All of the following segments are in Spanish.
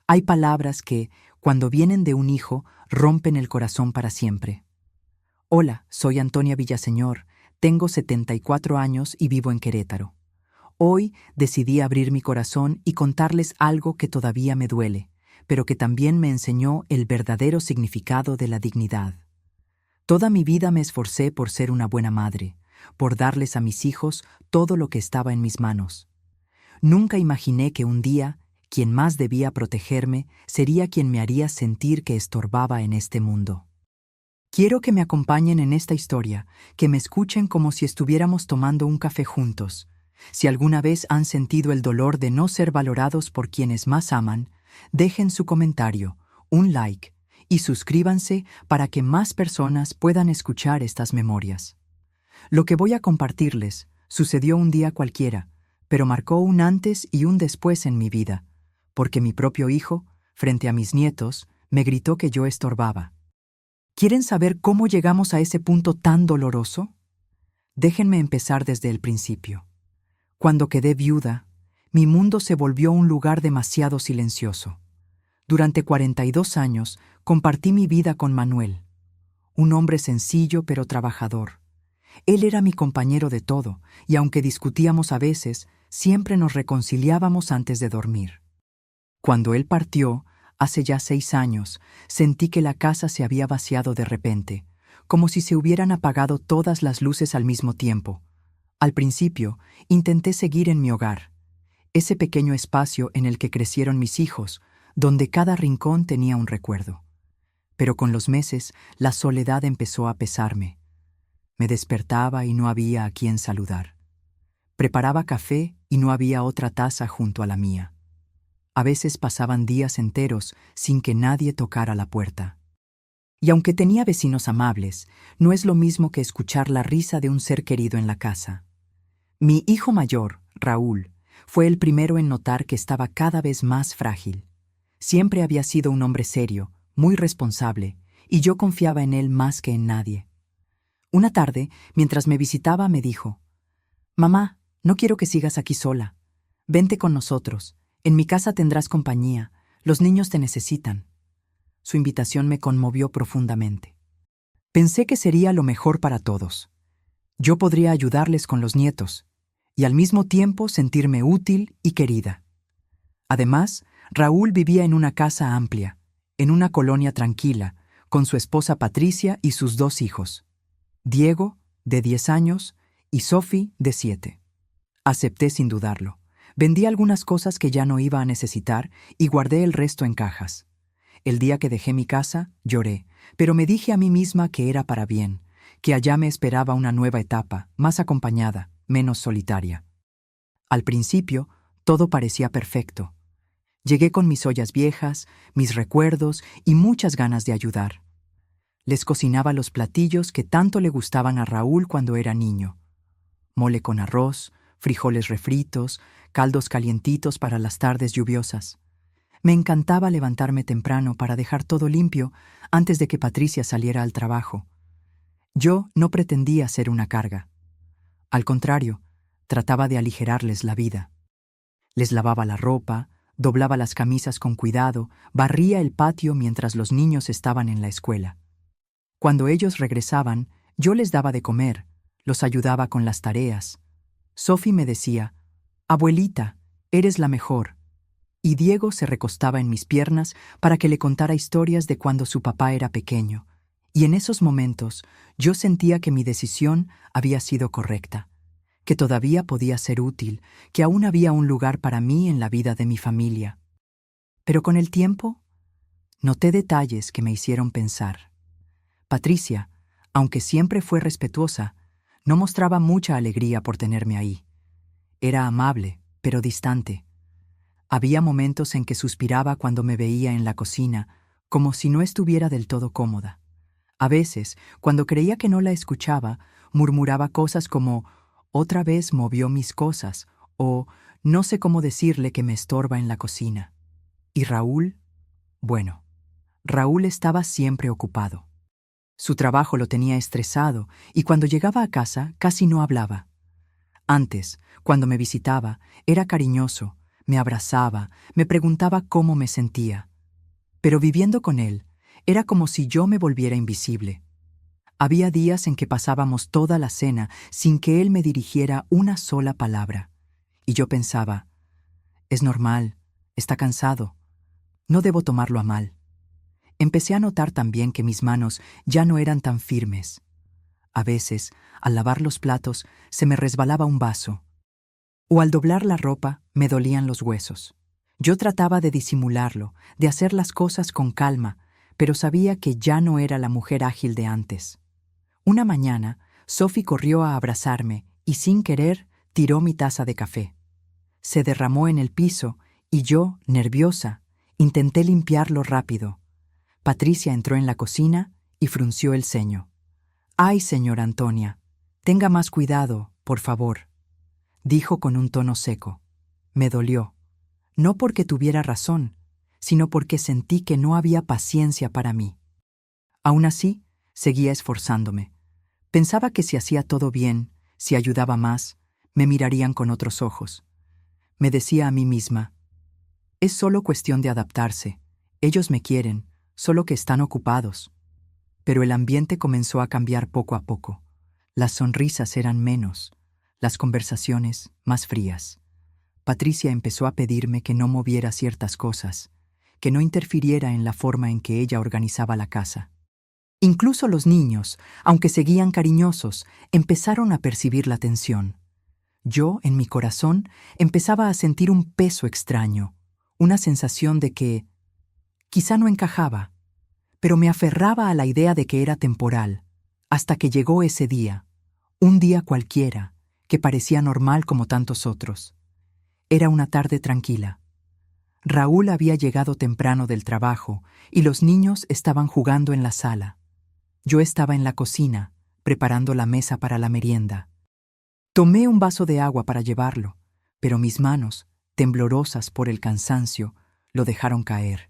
Hay palabras que, cuando vienen de un hijo, rompen el corazón para siempre. Hola, soy Antonia Villaseñor, tengo 74 años y vivo en Querétaro. Hoy decidí abrir mi corazón y contarles algo que todavía me duele, pero que también me enseñó el verdadero significado de la dignidad. Toda mi vida me esforcé por ser una buena madre, por darles a mis hijos todo lo que estaba en mis manos. Nunca imaginé que un día, quien más debía protegerme sería quien me haría sentir que estorbaba en este mundo. Quiero que me acompañen en esta historia, que me escuchen como si estuviéramos tomando un café juntos. Si alguna vez han sentido el dolor de no ser valorados por quienes más aman, dejen su comentario, un like y suscríbanse para que más personas puedan escuchar estas memorias. Lo que voy a compartirles sucedió un día cualquiera, pero marcó un antes y un después en mi vida, porque mi propio hijo, frente a mis nietos, me gritó que yo estorbaba. ¿Quieren saber cómo llegamos a ese punto tan doloroso? Déjenme empezar desde el principio. Cuando quedé viuda, mi mundo se volvió un lugar demasiado silencioso. Durante 42 años compartí mi vida con Manuel, un hombre sencillo pero trabajador. Él era mi compañero de todo, y aunque discutíamos a veces, siempre nos reconciliábamos antes de dormir. Cuando él partió, hace ya 6 años, sentí que la casa se había vaciado de repente, como si se hubieran apagado todas las luces al mismo tiempo. Al principio, intenté seguir en mi hogar, ese pequeño espacio en el que crecieron mis hijos, donde cada rincón tenía un recuerdo. Pero con los meses, la soledad empezó a pesarme. Me despertaba y no había a quien saludar. Preparaba café y no había otra taza junto a la mía. A veces pasaban días enteros sin que nadie tocara la puerta. Y aunque tenía vecinos amables, no es lo mismo que escuchar la risa de un ser querido en la casa. Mi hijo mayor, Raúl, fue el primero en notar que estaba cada vez más frágil. Siempre había sido un hombre serio, muy responsable, y yo confiaba en él más que en nadie. Una tarde, mientras me visitaba, me dijo: «Mamá, no quiero que sigas aquí sola. Vente con nosotros. En mi casa tendrás compañía. Los niños te necesitan». Su invitación me conmovió profundamente. Pensé que sería lo mejor para todos. Yo podría ayudarles con los nietos, y al mismo tiempo sentirme útil y querida. Además, Raúl vivía en una casa amplia, en una colonia tranquila, con su esposa Patricia y sus 2 hijos. Diego, de 10 años, y Sophie, de 7. Acepté sin dudarlo. Vendí algunas cosas que ya no iba a necesitar y guardé el resto en cajas. El día que dejé mi casa, lloré, pero me dije a mí misma que era para bien, que allá me esperaba una nueva etapa, más acompañada, menos solitaria. Al principio, todo parecía perfecto. Llegué con mis ollas viejas, mis recuerdos y muchas ganas de ayudar. Les cocinaba los platillos que tanto le gustaban a Raúl cuando era niño. Mole con arroz, frijoles refritos, caldos calientitos para las tardes lluviosas. Me encantaba levantarme temprano para dejar todo limpio antes de que Patricia saliera al trabajo. Yo no pretendía ser una carga. Al contrario, trataba de aligerarles la vida. Les lavaba la ropa, doblaba las camisas con cuidado, barría el patio mientras los niños estaban en la escuela. Cuando ellos regresaban, yo les daba de comer, los ayudaba con las tareas. Sophie me decía: «Abuelita, eres la mejor». Y Diego se recostaba en mis piernas para que le contara historias de cuando su papá era pequeño. Y en esos momentos yo sentía que mi decisión había sido correcta, que todavía podía ser útil, que aún había un lugar para mí en la vida de mi familia. Pero con el tiempo, noté detalles que me hicieron pensar. Patricia, aunque siempre fue respetuosa, no mostraba mucha alegría por tenerme ahí. Era amable, pero distante. Había momentos en que suspiraba cuando me veía en la cocina, como si no estuviera del todo cómoda. A veces, cuando creía que no la escuchaba, murmuraba cosas como: «Otra vez movió mis cosas», o «No sé cómo decirle que me estorba en la cocina». ¿Y Raúl? Bueno, Raúl estaba siempre ocupado. Su trabajo lo tenía estresado y cuando llegaba a casa casi no hablaba. Antes, cuando me visitaba, era cariñoso, me abrazaba, me preguntaba cómo me sentía. Pero viviendo con él, era como si yo me volviera invisible. Había días en que pasábamos toda la cena sin que él me dirigiera una sola palabra. Y yo pensaba, es normal, está cansado, no debo tomarlo a mal. Empecé a notar también que mis manos ya no eran tan firmes. A veces, al lavar los platos, se me resbalaba un vaso. O al doblar la ropa, me dolían los huesos. Yo trataba de disimularlo, de hacer las cosas con calma, pero sabía que ya no era la mujer ágil de antes. Una mañana, Sophie corrió a abrazarme y sin querer tiró mi taza de café. Se derramó en el piso y yo, nerviosa, intenté limpiarlo rápido. Patricia entró en la cocina y frunció el ceño. «Ay, señora Antonia, tenga más cuidado, por favor», dijo con un tono seco. Me dolió, no porque tuviera razón, sino porque sentí que no había paciencia para mí. Aún así, seguía esforzándome. Pensaba que si hacía todo bien, si ayudaba más, me mirarían con otros ojos. Me decía a mí misma, es solo cuestión de adaptarse, ellos me quieren, solo que están ocupados. Pero el ambiente comenzó a cambiar poco a poco. Las sonrisas eran menos, las conversaciones más frías. Patricia empezó a pedirme que no moviera ciertas cosas, que no interfiriera en la forma en que ella organizaba la casa. Incluso los niños, aunque seguían cariñosos, empezaron a percibir la tensión. Yo, en mi corazón, empezaba a sentir un peso extraño, una sensación de que quizá no encajaba, pero me aferraba a la idea de que era temporal, hasta que llegó ese día, un día cualquiera, que parecía normal como tantos otros. Era una tarde tranquila. Raúl había llegado temprano del trabajo y los niños estaban jugando en la sala. Yo estaba en la cocina, preparando la mesa para la merienda. Tomé un vaso de agua para llevarlo, pero mis manos, temblorosas por el cansancio, lo dejaron caer.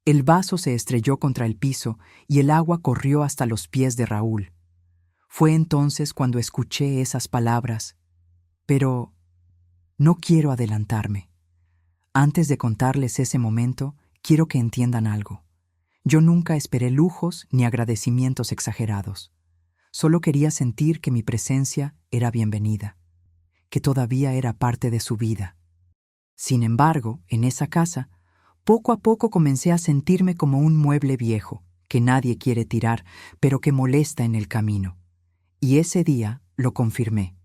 El vaso se estrelló contra el piso y el agua corrió hasta los pies de Raúl. Fue entonces cuando escuché esas palabras. Pero no quiero adelantarme. Antes de contarles ese momento, quiero que entiendan algo. Yo nunca esperé lujos ni agradecimientos exagerados. Solo quería sentir que mi presencia era bienvenida, que todavía era parte de su vida. Sin embargo, en esa casa, poco a poco comencé a sentirme como un mueble viejo, que nadie quiere tirar, pero que molesta en el camino. Y ese día lo confirmé.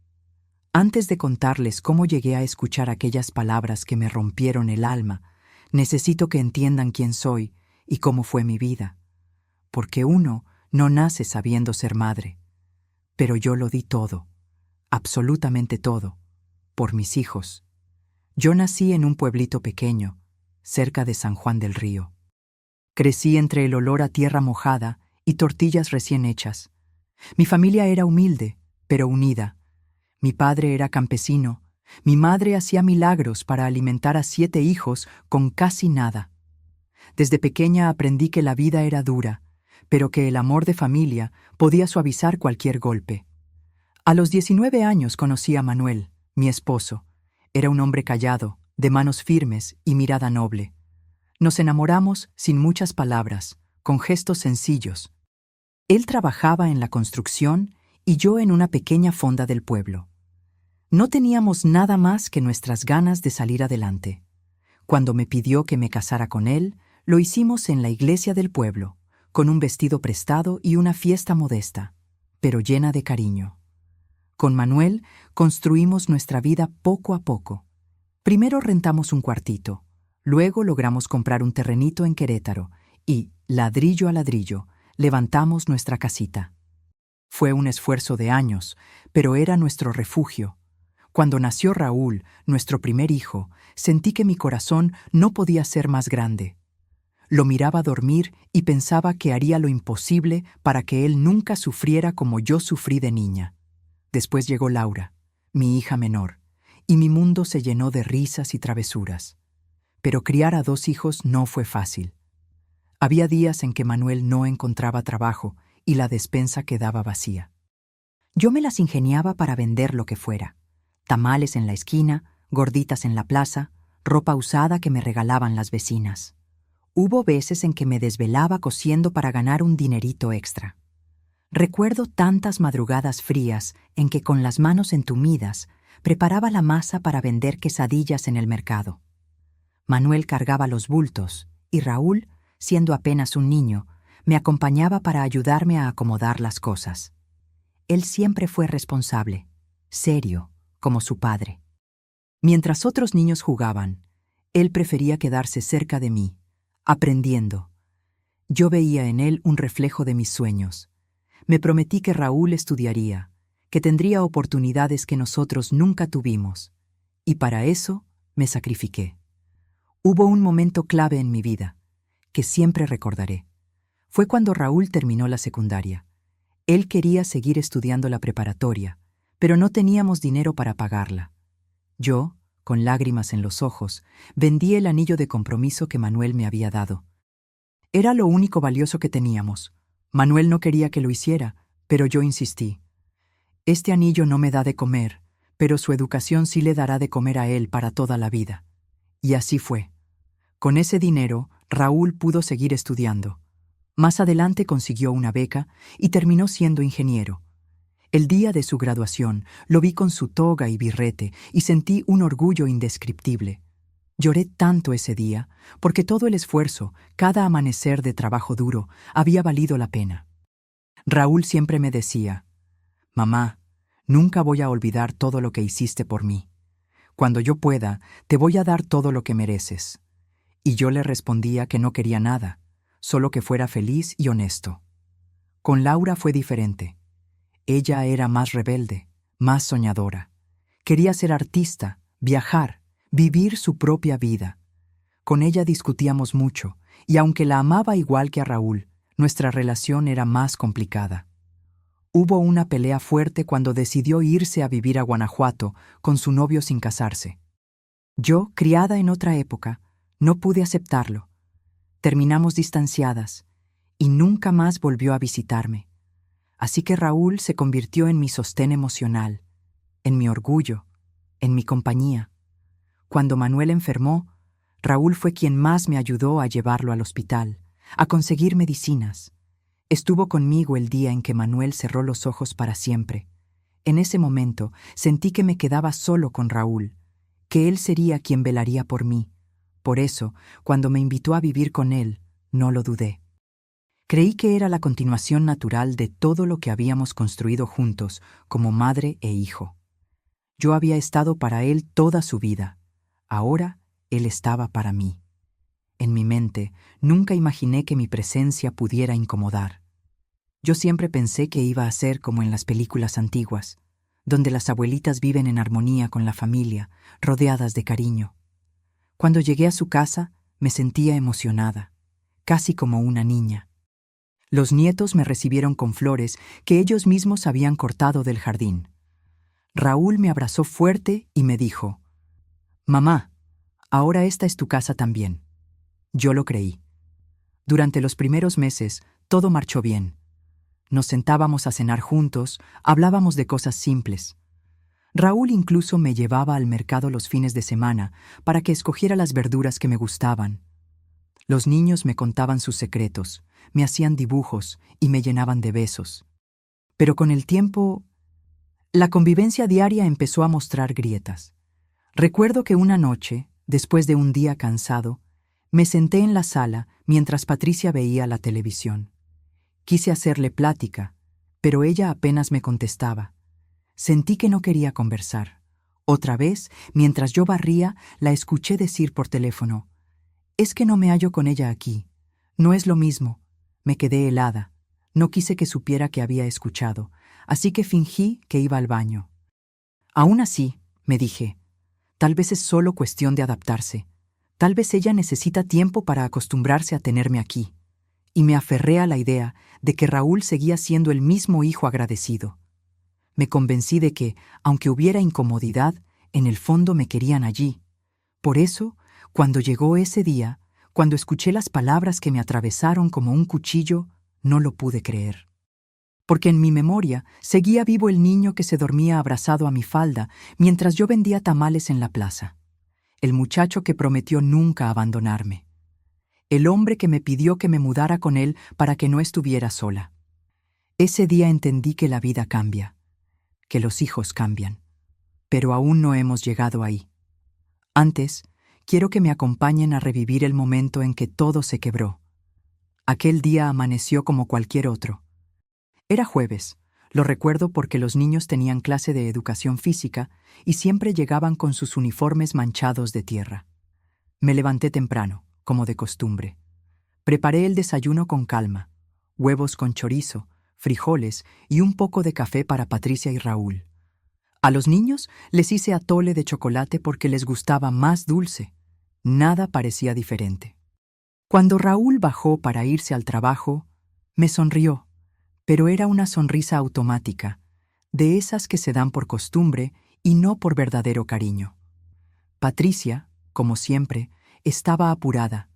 Antes de contarles cómo llegué a escuchar aquellas palabras que me rompieron el alma, necesito que entiendan quién soy y cómo fue mi vida. Porque uno no nace sabiendo ser madre. Pero yo lo di todo, absolutamente todo, por mis hijos. Yo nací en un pueblito pequeño, cerca de San Juan del Río. Crecí entre el olor a tierra mojada y tortillas recién hechas. Mi familia era humilde, pero unida. Mi padre era campesino. Mi madre hacía milagros para alimentar a 7 hijos con casi nada. Desde pequeña aprendí que la vida era dura, pero que el amor de familia podía suavizar cualquier golpe. A los 19 años conocí a Manuel, mi esposo. Era un hombre callado, de manos firmes y mirada noble. Nos enamoramos sin muchas palabras, con gestos sencillos. Él trabajaba en la construcción y yo en una pequeña fonda del pueblo. No teníamos nada más que nuestras ganas de salir adelante. Cuando me pidió que me casara con él, lo hicimos en la iglesia del pueblo, con un vestido prestado y una fiesta modesta, pero llena de cariño. Con Manuel construimos nuestra vida poco a poco. Primero rentamos un cuartito, luego logramos comprar un terrenito en Querétaro y, ladrillo a ladrillo, levantamos nuestra casita. Fue un esfuerzo de años, pero era nuestro refugio. Cuando nació Raúl, nuestro primer hijo, sentí que mi corazón no podía ser más grande. Lo miraba dormir y pensaba que haría lo imposible para que él nunca sufriera como yo sufrí de niña. Después llegó Laura, mi hija menor, y mi mundo se llenó de risas y travesuras. Pero criar a 2 hijos no fue fácil. Había días en que Manuel no encontraba trabajo y la despensa quedaba vacía. Yo me las ingeniaba para vender lo que fuera. Tamales en la esquina, gorditas en la plaza, ropa usada que me regalaban las vecinas. Hubo veces en que me desvelaba cosiendo para ganar un dinerito extra. Recuerdo tantas madrugadas frías en que con las manos entumidas preparaba la masa para vender quesadillas en el mercado. Manuel cargaba los bultos y Raúl, siendo apenas un niño, me acompañaba para ayudarme a acomodar las cosas. Él siempre fue responsable, serio, como su padre. Mientras otros niños jugaban, él prefería quedarse cerca de mí, aprendiendo. Yo veía en él un reflejo de mis sueños. Me prometí que Raúl estudiaría, que tendría oportunidades que nosotros nunca tuvimos, y para eso me sacrifiqué. Hubo un momento clave en mi vida, que siempre recordaré. Fue cuando Raúl terminó la secundaria. Él quería seguir estudiando la preparatoria, pero no teníamos dinero para pagarla. Yo, con lágrimas en los ojos, vendí el anillo de compromiso que Manuel me había dado. Era lo único valioso que teníamos. Manuel no quería que lo hiciera, pero yo insistí. Este anillo no me da de comer, pero su educación sí le dará de comer a él para toda la vida. Y así fue. Con ese dinero, Raúl pudo seguir estudiando. Más adelante consiguió una beca y terminó siendo ingeniero. El día de su graduación lo vi con su toga y birrete y sentí un orgullo indescriptible. Lloré tanto ese día porque todo el esfuerzo, cada amanecer de trabajo duro, había valido la pena. Raúl siempre me decía: «Mamá, nunca voy a olvidar todo lo que hiciste por mí. Cuando yo pueda, te voy a dar todo lo que mereces». Y yo le respondía que no quería nada, solo que fuera feliz y honesto. Con Laura fue diferente. Ella era más rebelde, más soñadora. Quería ser artista, viajar, vivir su propia vida. Con ella discutíamos mucho, y aunque la amaba igual que a Raúl, nuestra relación era más complicada. Hubo una pelea fuerte cuando decidió irse a vivir a Guanajuato con su novio sin casarse. Yo, criada en otra época, no pude aceptarlo. Terminamos distanciadas, y nunca más volvió a visitarme. Así que Raúl se convirtió en mi sostén emocional, en mi orgullo, en mi compañía. Cuando Manuel enfermó, Raúl fue quien más me ayudó a llevarlo al hospital, a conseguir medicinas. Estuvo conmigo el día en que Manuel cerró los ojos para siempre. En ese momento sentí que me quedaba solo con Raúl, que él sería quien velaría por mí. Por eso, cuando me invitó a vivir con él, no lo dudé. Creí que era la continuación natural de todo lo que habíamos construido juntos como madre e hijo. Yo había estado para él toda su vida. Ahora, él estaba para mí. En mi mente, nunca imaginé que mi presencia pudiera incomodar. Yo siempre pensé que iba a ser como en las películas antiguas, donde las abuelitas viven en armonía con la familia, rodeadas de cariño. Cuando llegué a su casa, me sentía emocionada, casi como una niña. Los nietos me recibieron con flores que ellos mismos habían cortado del jardín. Raúl me abrazó fuerte y me dijo: «Mamá, ahora esta es tu casa también». Yo lo creí. Durante los primeros meses, todo marchó bien. Nos sentábamos a cenar juntos, hablábamos de cosas simples. Raúl incluso me llevaba al mercado los fines de semana para que escogiera las verduras que me gustaban. Los niños me contaban sus secretos, me hacían dibujos y me llenaban de besos. Pero con el tiempo, la convivencia diaria empezó a mostrar grietas. Recuerdo que una noche, después de un día cansado, me senté en la sala mientras Patricia veía la televisión. Quise hacerle plática, pero ella apenas me contestaba. Sentí que no quería conversar. Otra vez, mientras yo barría, la escuché decir por teléfono: «Es que no me hallo con ella aquí. No es lo mismo». Me quedé helada. No quise que supiera que había escuchado, así que fingí que iba al baño. Aún así, me dije, tal vez es solo cuestión de adaptarse. Tal vez ella necesita tiempo para acostumbrarse a tenerme aquí. Y me aferré a la idea de que Raúl seguía siendo el mismo hijo agradecido. Me convencí de que, aunque hubiera incomodidad, en el fondo me querían allí. Por eso, cuando llegó ese día, cuando escuché las palabras que me atravesaron como un cuchillo, no lo pude creer. Porque en mi memoria seguía vivo el niño que se dormía abrazado a mi falda mientras yo vendía tamales en la plaza. el muchacho que prometió nunca abandonarme, el hombre que me pidió que me mudara con él para que no estuviera sola. Ese día entendí que la vida cambia, que los hijos cambian, pero aún no hemos llegado ahí. Antes, quiero que me acompañen a revivir el momento en que todo se quebró. Aquel día amaneció como cualquier otro. Era jueves, lo recuerdo porque los niños tenían clase de educación física y siempre llegaban con sus uniformes manchados de tierra. Me levanté temprano, como de costumbre. Preparé el desayuno con calma, huevos con chorizo, frijoles y un poco de café para Patricia y Raúl. A los niños les hice atole de chocolate porque les gustaba más dulce. Nada parecía diferente. Cuando Raúl bajó para irse al trabajo, me sonrió, pero era una sonrisa automática, de esas que se dan por costumbre y no por verdadero cariño. Patricia, como siempre, estaba apurada,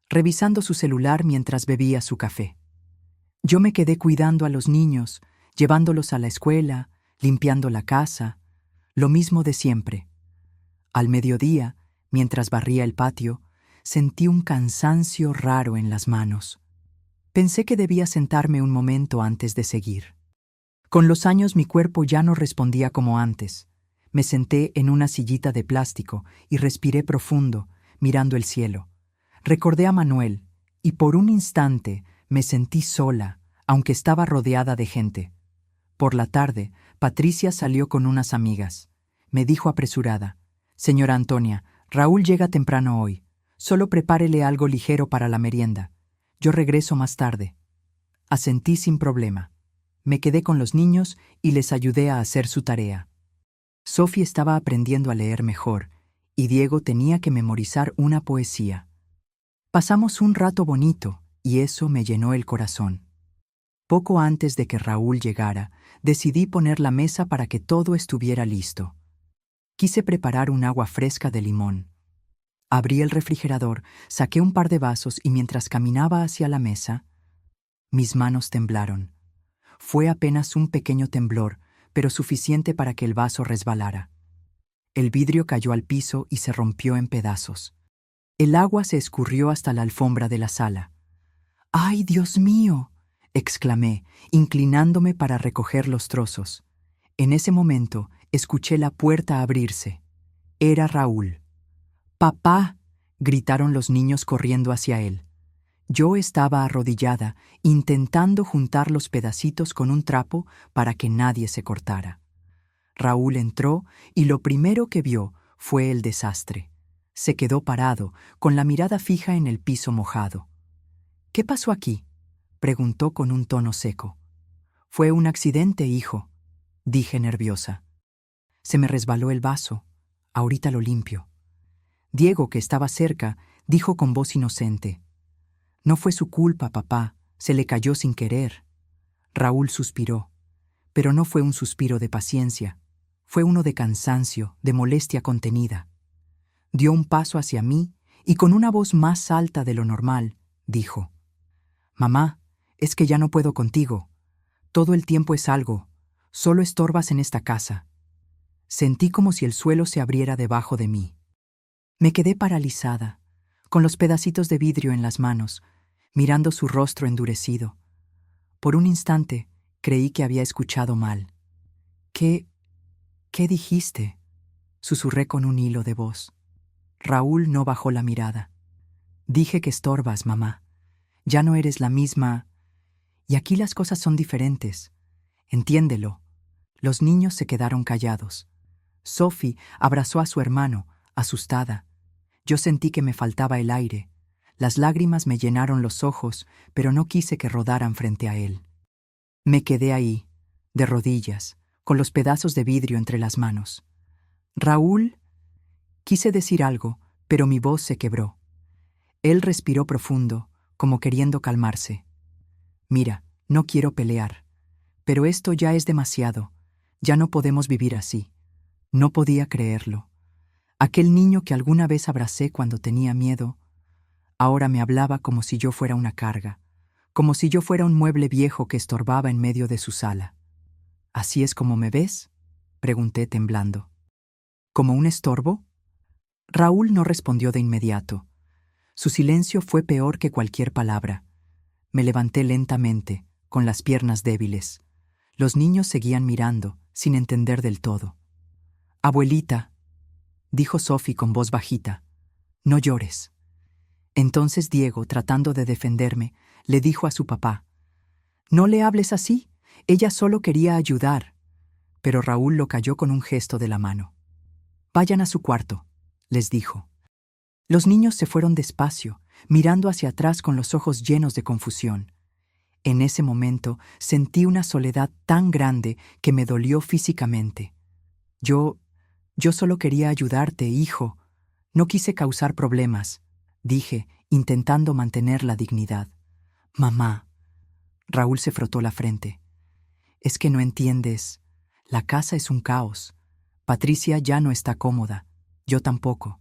revisando su celular mientras bebía su café. Yo me quedé cuidando a los niños, llevándolos a la escuela, limpiando la casa, lo mismo de siempre. Al mediodía, mientras barría el patio, sentí un cansancio raro en las manos. Pensé que debía sentarme un momento antes de seguir. Con los años mi cuerpo ya no respondía como antes. Me senté en una sillita de plástico y respiré profundo, mirando el cielo. Recordé a Manuel, y por un instante me sentí sola, aunque estaba rodeada de gente. Por la tarde, Patricia salió con unas amigas. Me dijo apresurada: «Señora Antonia, Raúl llega temprano hoy. Solo prepárele algo ligero para la merienda. Yo regreso más tarde». Asentí sin problema. Me quedé con los niños y les ayudé a hacer su tarea. Sophie estaba aprendiendo a leer mejor, y Diego tenía que memorizar una poesía. Pasamos un rato bonito, y eso me llenó el corazón. Poco antes de que Raúl llegara, decidí poner la mesa para que todo estuviera listo. Quise preparar un agua fresca de limón. Abrí el refrigerador, saqué un par de vasos y mientras caminaba hacia la mesa, mis manos temblaron. Fue apenas un pequeño temblor, pero suficiente para que el vaso resbalara. El vidrio cayó al piso y se rompió en pedazos. El agua se escurrió hasta la alfombra de la sala. ¡Ay, Dios mío!, exclamé, inclinándome para recoger los trozos. En ese momento, escuché la puerta abrirse. Era Raúl. «¡Papá!», gritaron los niños corriendo hacia él. Yo estaba arrodillada, intentando juntar los pedacitos con un trapo para que nadie se cortara. Raúl entró y lo primero que vio fue el desastre. Se quedó parado, con la mirada fija en el piso mojado. «¿Qué pasó aquí?», preguntó con un tono seco. «Fue un accidente, hijo», dije nerviosa. «Se me resbaló el vaso. Ahorita lo limpio». Diego, que estaba cerca, dijo con voz inocente: «No fue su culpa, papá. Se le cayó sin querer». Raúl suspiró, pero no fue un suspiro de paciencia. Fue uno de cansancio, de molestia contenida. Dio un paso hacia mí y con una voz más alta de lo normal, dijo: «Mamá, es que ya no puedo contigo. Todo el tiempo es algo. Solo estorbas en esta casa». Sentí como si el suelo se abriera debajo de mí. Me quedé paralizada, con los pedacitos de vidrio en las manos, mirando su rostro endurecido. Por un instante, creí que había escuchado mal. ¿Qué dijiste?», susurré con un hilo de voz. Raúl no bajó la mirada. «Dije que estorbas, mamá. Ya no eres la misma. Y aquí las cosas son diferentes. Entiéndelo». Los niños se quedaron callados. Sophie abrazó a su hermano, asustada. Yo sentí que me faltaba el aire. Las lágrimas me llenaron los ojos, pero no quise que rodaran frente a él. Me quedé ahí, de rodillas, con los pedazos de vidrio entre las manos. «Raúl», quise decir algo, pero mi voz se quebró. Él respiró profundo, como queriendo calmarse. «Mira, no quiero pelear, pero esto ya es demasiado. Ya no podemos vivir así». No podía creerlo. Aquel niño que alguna vez abracé cuando tenía miedo, ahora me hablaba como si yo fuera una carga, como si yo fuera un mueble viejo que estorbaba en medio de su sala. «¿Así es como me ves?», pregunté temblando. «¿Como un estorbo?». Raúl no respondió de inmediato. Su silencio fue peor que cualquier palabra. Me levanté lentamente, con las piernas débiles. Los niños seguían mirando, sin entender del todo. «Abuelita», dijo Sophie con voz bajita, «no llores». Entonces Diego, tratando de defenderme, le dijo a su papá, «No le hables así, ella solo quería ayudar». Pero Raúl lo calló con un gesto de la mano. «Vayan a su cuarto», les dijo. Los niños se fueron despacio, mirando hacia atrás con los ojos llenos de confusión. En ese momento sentí una soledad tan grande que me dolió físicamente. Yo solo quería ayudarte, hijo. No quise causar problemas, dije, intentando mantener la dignidad. Mamá. Raúl se frotó la frente. Es que no entiendes. La casa es un caos. Patricia ya no está cómoda. Yo tampoco.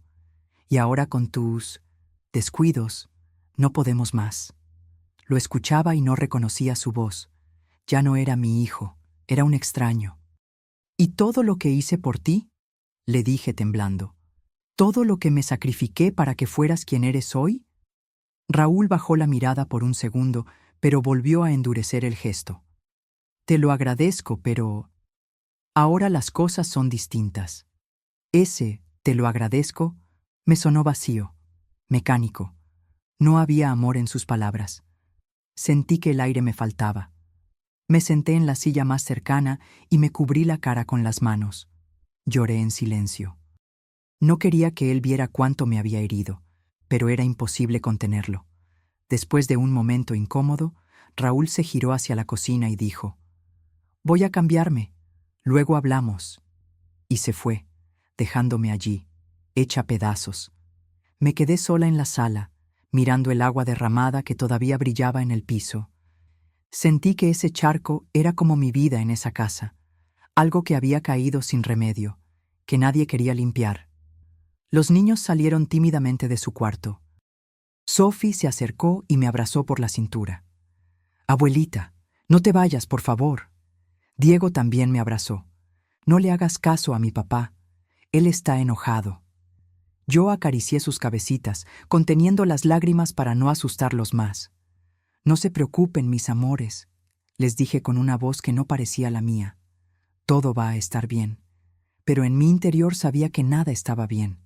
Y ahora con tus descuidos, no podemos más. Lo escuchaba y no reconocía su voz. Ya no era mi hijo, era un extraño. ¿Y todo lo que hice por ti?, le dije temblando. ¿Todo lo que me sacrifiqué para que fueras quien eres hoy? Raúl bajó la mirada por un segundo, pero volvió a endurecer el gesto. Te lo agradezco, pero ahora las cosas son distintas. Ese, te lo agradezco, me sonó vacío, mecánico. No había amor en sus palabras. Sentí que el aire me faltaba. Me senté en la silla más cercana y me cubrí la cara con las manos. Lloré en silencio. No quería que él viera cuánto me había herido, pero era imposible contenerlo. Después de un momento incómodo, Raúl se giró hacia la cocina y dijo, «Voy a cambiarme, luego hablamos». Y se fue, dejándome allí, hecha pedazos. Me quedé sola en la sala, mirando el agua derramada que todavía brillaba en el piso. Sentí que ese charco era como mi vida en esa casa, algo que había caído sin remedio, que nadie quería limpiar. Los niños salieron tímidamente de su cuarto. Sophie se acercó y me abrazó por la cintura. «Abuelita, no te vayas, por favor». Diego también me abrazó. «No le hagas caso a mi papá. Él está enojado». Yo acaricié sus cabecitas, conteniendo las lágrimas para no asustarlos más. «No se preocupen, mis amores», les dije con una voz que no parecía la mía. «Todo va a estar bien». Pero en mi interior sabía que nada estaba bien,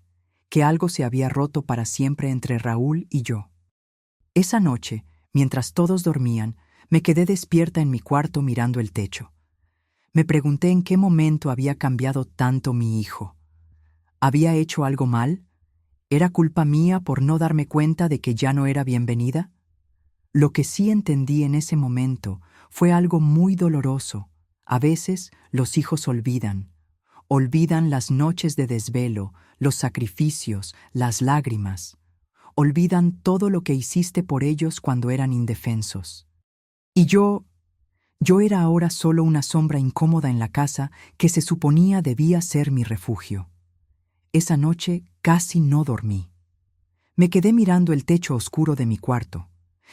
que algo se había roto para siempre entre Raúl y yo. Esa noche, mientras todos dormían, me quedé despierta en mi cuarto mirando el techo. Me pregunté en qué momento había cambiado tanto mi hijo. ¿Había hecho algo mal? ¿Era culpa mía por no darme cuenta de que ya no era bienvenida? Lo que sí entendí en ese momento fue algo muy doloroso. A veces los hijos olvidan las noches de desvelo, los sacrificios, las lágrimas. Olvidan todo lo que hiciste por ellos cuando eran indefensos. Y yo era ahora solo una sombra incómoda en la casa que se suponía debía ser mi refugio. Esa noche casi no dormí. Me quedé mirando el techo oscuro de mi cuarto,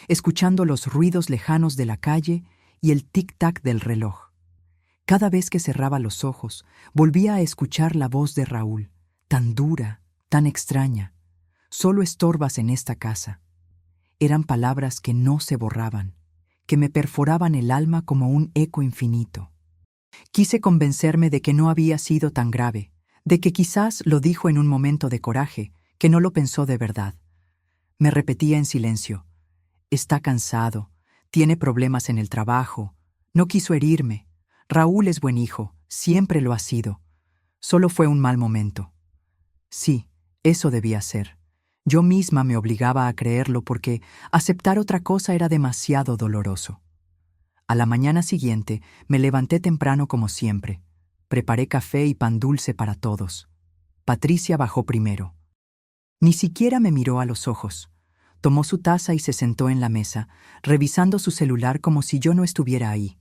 escuchando los ruidos lejanos de la calle y el tic-tac del reloj. Cada vez que cerraba los ojos, volvía a escuchar la voz de Raúl, tan dura, tan extraña. «Solo estorbas en esta casa». Eran palabras que no se borraban, que me perforaban el alma como un eco infinito. Quise convencerme de que no había sido tan grave, de que quizás lo dijo en un momento de coraje, que no lo pensó de verdad. Me repetía en silencio, «Está cansado, tiene problemas en el trabajo, no quiso herirme. Raúl es buen hijo, siempre lo ha sido. Solo fue un mal momento». Sí, eso debía ser. Yo misma me obligaba a creerlo porque aceptar otra cosa era demasiado doloroso. A la mañana siguiente me levanté temprano como siempre. Preparé café y pan dulce para todos. Patricia bajó primero. Ni siquiera me miró a los ojos. Tomó su taza y se sentó en la mesa, revisando su celular como si yo no estuviera ahí.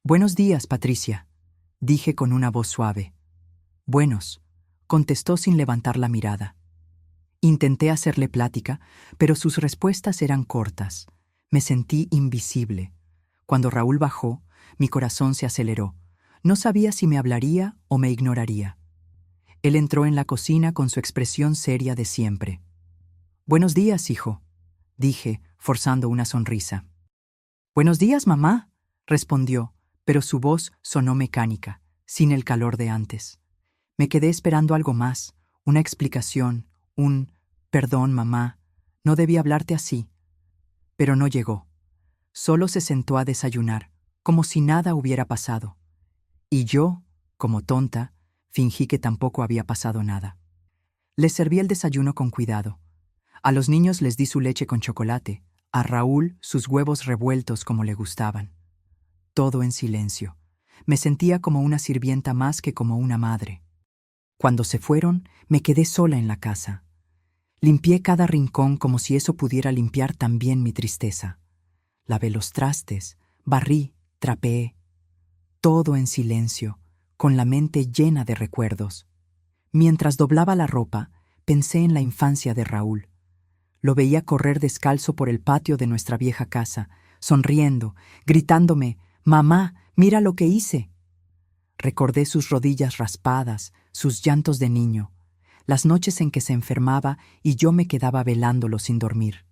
«Buenos días, Patricia», dije con una voz suave. «Buenos», contestó sin levantar la mirada. Intenté hacerle plática, pero sus respuestas eran cortas. Me sentí invisible. Cuando Raúl bajó, mi corazón se aceleró. No sabía si me hablaría o me ignoraría. Él entró en la cocina con su expresión seria de siempre. «Buenos días, hijo», dije, forzando una sonrisa. «Buenos días, mamá», respondió, pero su voz sonó mecánica, sin el calor de antes. Me quedé esperando algo más, una explicación, un «perdón, mamá, no debí hablarte así». Pero no llegó. Solo se sentó a desayunar, como si nada hubiera pasado. Y yo, como tonta, fingí que tampoco había pasado nada. Les serví el desayuno con cuidado. A los niños les di su leche con chocolate, a Raúl sus huevos revueltos como le gustaban. Todo en silencio. Me sentía como una sirvienta más que como una madre. Cuando se fueron, me quedé sola en la casa. Limpié cada rincón como si eso pudiera limpiar también mi tristeza. Lavé los trastes, barrí, trapeé. Todo en silencio, con la mente llena de recuerdos. Mientras doblaba la ropa, pensé en la infancia de Raúl. Lo veía correr descalzo por el patio de nuestra vieja casa, sonriendo, gritándome, «Mamá, mira lo que hice». Recordé sus rodillas raspadas, sus llantos de niño, las noches en que se enfermaba y yo me quedaba velándolo sin dormir.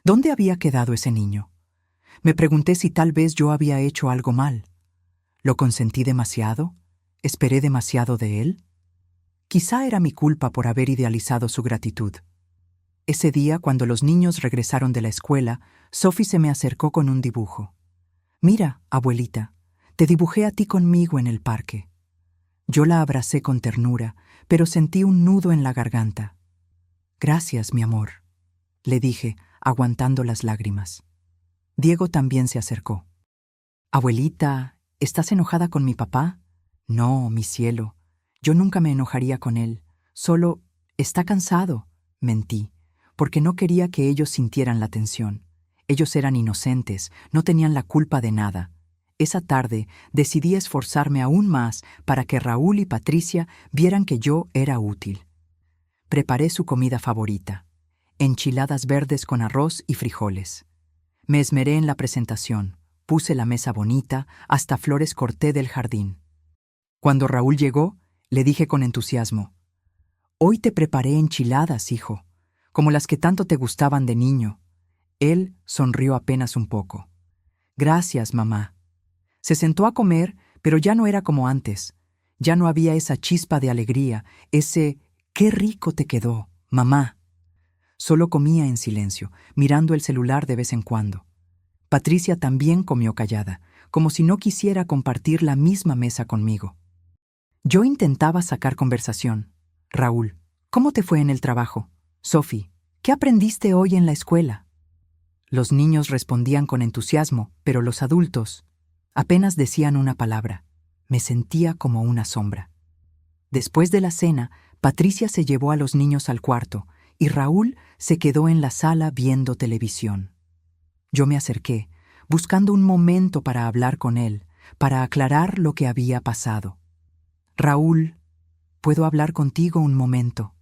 ¿Dónde había quedado ese niño? Me pregunté si tal vez yo había hecho algo mal. ¿Lo consentí demasiado? ¿Esperé demasiado de él? Quizá era mi culpa por haber idealizado su gratitud. Ese día, cuando los niños regresaron de la escuela, Sophie se me acercó con un dibujo. «Mira, abuelita, te dibujé a ti conmigo en el parque». Yo la abracé con ternura, pero sentí un nudo en la garganta. «Gracias, mi amor», le dije, aguantando las lágrimas. Diego también se acercó. «Abuelita, ¿estás enojada con mi papá?» «No, mi cielo. Yo nunca me enojaría con él. Solo está cansado», mentí, porque no quería que ellos sintieran la tensión. Ellos eran inocentes, no tenían la culpa de nada. Esa tarde decidí esforzarme aún más para que Raúl y Patricia vieran que yo era útil. Preparé su comida favorita, enchiladas verdes con arroz y frijoles. Me esmeré en la presentación, puse la mesa bonita, hasta flores corté del jardín. Cuando Raúl llegó, le dije con entusiasmo, «Hoy te preparé enchiladas, hijo, como las que tanto te gustaban de niño». Él sonrió apenas un poco. «Gracias, mamá». Se sentó a comer, pero ya no era como antes. Ya no había esa chispa de alegría, ese «qué rico te quedó, mamá». Solo comía en silencio, mirando el celular de vez en cuando. Patricia también comió callada, como si no quisiera compartir la misma mesa conmigo. Yo intentaba sacar conversación. «Raúl, ¿cómo te fue en el trabajo? Sophie, ¿qué aprendiste hoy en la escuela?» Los niños respondían con entusiasmo, pero los adultos apenas decían una palabra. Me sentía como una sombra. Después de la cena, Patricia se llevó a los niños al cuarto y Raúl se quedó en la sala viendo televisión. Yo me acerqué, buscando un momento para hablar con él, para aclarar lo que había pasado. «Raúl, ¿puedo hablar contigo un momento?»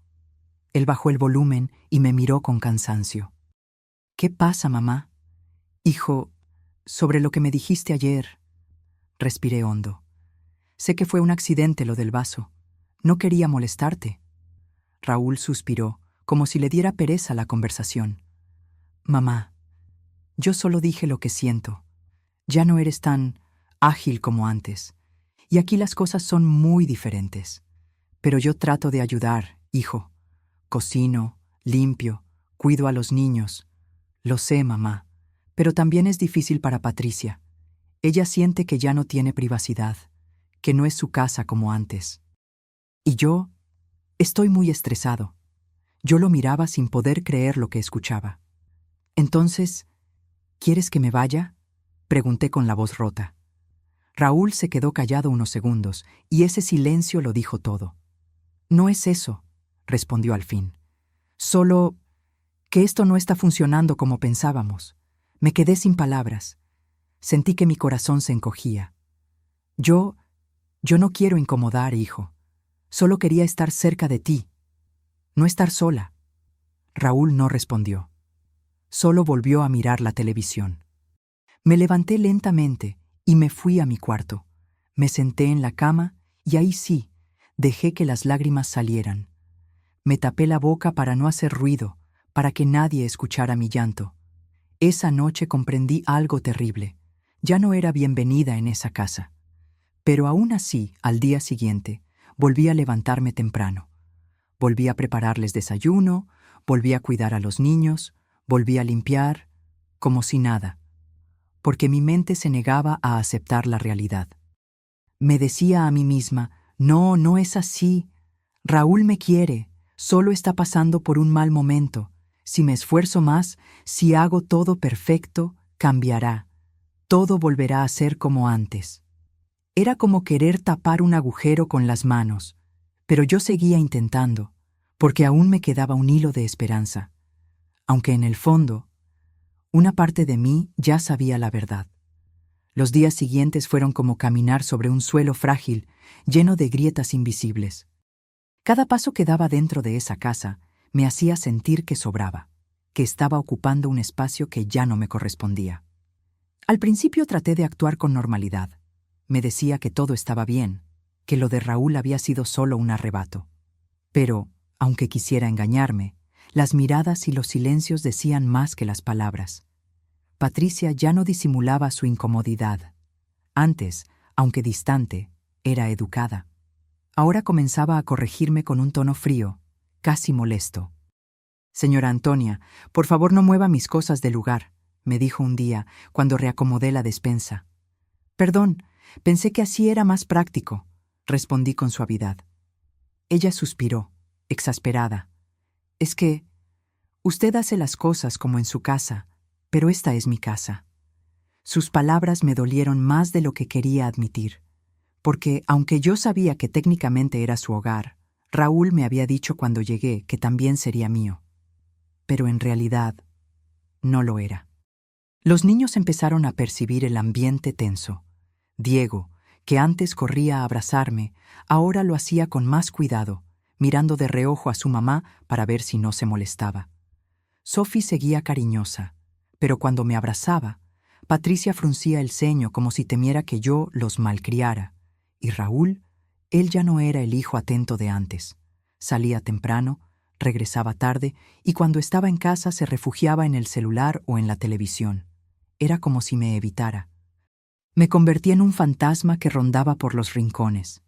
Él bajó el volumen y me miró con cansancio. «¿Qué pasa, mamá?» «Hijo, sobre lo que me dijiste ayer». Respiré hondo. «Sé que fue un accidente lo del vaso. No quería molestarte». Raúl suspiró, como si le diera pereza la conversación. «Mamá, yo solo dije lo que siento. Ya no eres tan ágil como antes. Y aquí las cosas son muy diferentes. Pero yo trato de ayudar, hijo. Cocino, limpio, cuido a los niños. Lo sé, mamá, pero también es difícil para Patricia. Ella siente que ya no tiene privacidad, que no es su casa como antes. Y yo estoy muy estresado». Yo lo miraba sin poder creer lo que escuchaba. «Entonces, ¿quieres que me vaya?», pregunté con la voz rota. Raúl se quedó callado unos segundos, y ese silencio lo dijo todo. «No es eso», respondió al fin. «Solo que esto no está funcionando como pensábamos». Me quedé sin palabras. Sentí que mi corazón se encogía. Yo no quiero incomodar, hijo. Solo quería estar cerca de ti. No estar sola». Raúl no respondió. Solo volvió a mirar la televisión. Me levanté lentamente y me fui a mi cuarto. Me senté en la cama y ahí sí, Dejé que las lágrimas salieran. Me tapé la boca para no hacer ruido, para que nadie escuchara mi llanto. Esa noche comprendí algo terrible. Ya no era bienvenida en esa casa. Pero aún así, al día siguiente, volví a levantarme temprano. Volví a prepararles desayuno, volví a cuidar a los niños, volví a limpiar, como si nada, porque mi mente se negaba a aceptar la realidad. Me decía a mí misma, no, no es así. Raúl me quiere, solo está pasando por un mal momento. Si me esfuerzo más, si hago todo perfecto, cambiará. Todo volverá a ser como antes. Era como querer tapar un agujero con las manos, pero yo seguía intentando, porque aún me quedaba un hilo de esperanza, aunque en el fondo, una parte de mí ya sabía la verdad. Los días siguientes fueron como caminar sobre un suelo frágil, lleno de grietas invisibles. Cada paso que daba dentro de esa casa me hacía sentir que sobraba, que estaba ocupando un espacio que ya no me correspondía. Al principio traté de actuar con normalidad. Me decía que todo estaba bien, que lo de Raúl había sido solo un arrebato. Pero, aunque quisiera engañarme, las miradas y los silencios decían más que las palabras. Patricia ya no disimulaba su incomodidad. Antes, aunque distante, era educada. Ahora comenzaba a corregirme con un tono frío, casi molesto. «Señora Antonia, por favor no mueva mis cosas del lugar», me dijo un día cuando reacomodé la despensa. «Perdón, pensé que así era más práctico», respondí con suavidad. Ella suspiró, exasperada. «Es que usted hace las cosas como en su casa, pero esta es mi casa». Sus palabras me dolieron más de lo que quería admitir, porque, aunque yo sabía que técnicamente era su hogar, Raúl me había dicho cuando llegué que también sería mío. Pero en realidad, no lo era. Los niños empezaron a percibir el ambiente tenso. Diego, que antes corría a abrazarme, ahora lo hacía con más cuidado, mirando de reojo a su mamá para ver si no se molestaba. Sophie seguía cariñosa, pero cuando me abrazaba, Patricia fruncía el ceño como si temiera que yo los malcriara. Y Raúl, él ya no era el hijo atento de antes. Salía temprano, regresaba tarde y cuando estaba en casa se refugiaba en el celular o en la televisión. Era como si me evitara. Me convertí en un fantasma que rondaba por los rincones.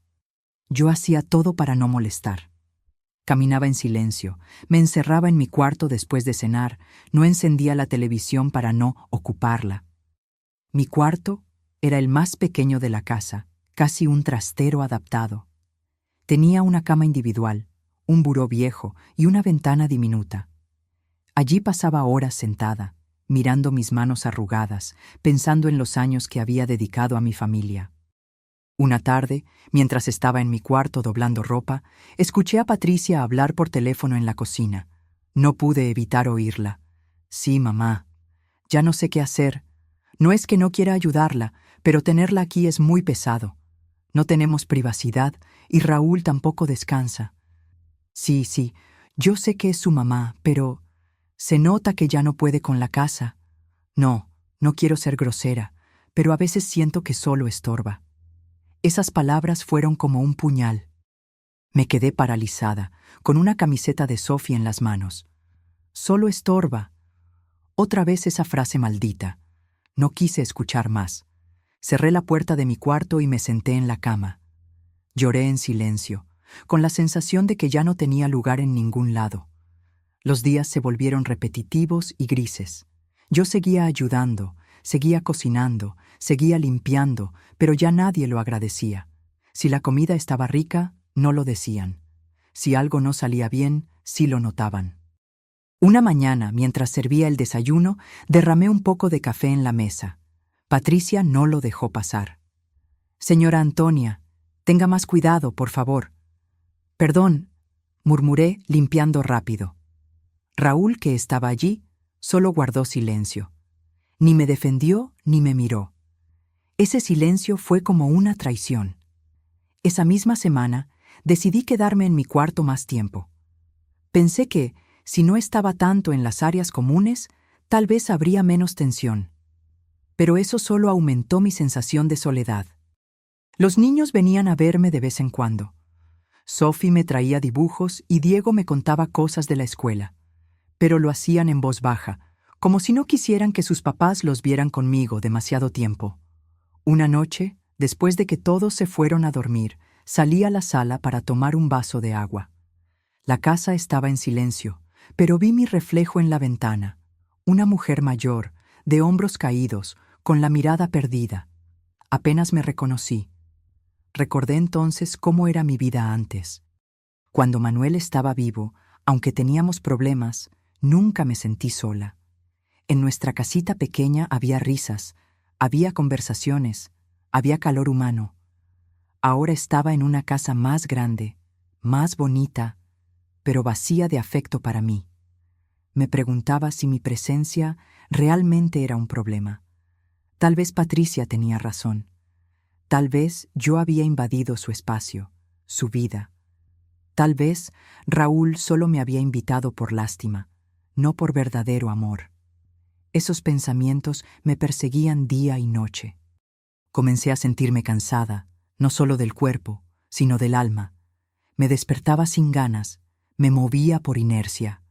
Yo hacía todo para no molestar. Caminaba en silencio, me encerraba en mi cuarto después de cenar, no encendía la televisión para no ocuparla. Mi cuarto era el más pequeño de la casa, casi un trastero adaptado. Tenía una cama individual, un buró viejo y una ventana diminuta. Allí pasaba horas sentada, mirando mis manos arrugadas, pensando en los años que había dedicado a mi familia. Una tarde, mientras estaba en mi cuarto doblando ropa, escuché a Patricia hablar por teléfono en la cocina. No pude evitar oírla. «Sí, mamá. Ya no sé qué hacer. No es que no quiera ayudarla, pero tenerla aquí es muy pesado. No tenemos privacidad y Raúl tampoco descansa. Sí, yo sé que es su mamá, pero se nota que ya no puede con la casa. No quiero ser grosera, pero a veces siento que solo estorba». Esas palabras fueron como un puñal. Me quedé paralizada, con una camiseta de Sophie en las manos. «Solo estorba». Otra vez esa frase maldita. No quise escuchar más. Cerré la puerta de mi cuarto y me senté en la cama. Lloré en silencio, con la sensación de que ya no tenía lugar en ningún lado. Los días se volvieron repetitivos y grises. Yo seguía ayudando, seguía cocinando, seguía limpiando, pero ya nadie lo agradecía. Si la comida estaba rica, no lo decían. Si algo no salía bien, sí lo notaban. Una mañana, mientras servía el desayuno, derramé un poco de café en la mesa. Patricia no lo dejó pasar. «Señora Antonia, tenga más cuidado, por favor». «Perdón», murmuré, limpiando rápido. Raúl, que estaba allí, solo guardó silencio. Ni me defendió ni me miró. Ese silencio fue como una traición. Esa misma semana, decidí quedarme en mi cuarto más tiempo. Pensé que, si no estaba tanto en las áreas comunes, tal vez habría menos tensión. Pero eso solo aumentó mi sensación de soledad. Los niños venían a verme de vez en cuando. Sophie me traía dibujos y Diego me contaba cosas de la escuela, pero lo hacían en voz baja, como si no quisieran que sus papás los vieran conmigo demasiado tiempo. Una noche, después de que todos se fueron a dormir, salí a la sala para tomar un vaso de agua. La casa estaba en silencio, pero vi mi reflejo en la ventana, una mujer mayor, de hombros caídos, con la mirada perdida. Apenas me reconocí. Recordé entonces cómo era mi vida antes. Cuando Manuel estaba vivo, aunque teníamos problemas, nunca me sentí sola. En nuestra casita pequeña había risas, había conversaciones, había calor humano. Ahora estaba en una casa más grande, más bonita, pero vacía de afecto para mí. Me preguntaba si mi presencia realmente era un problema. Tal vez Patricia tenía razón. Tal vez yo había invadido su espacio, su vida. Tal vez Raúl solo me había invitado por lástima, no por verdadero amor. Esos pensamientos me perseguían día y noche. Comencé a sentirme cansada, no solo del cuerpo, sino del alma. Me despertaba sin ganas, me movía por inercia.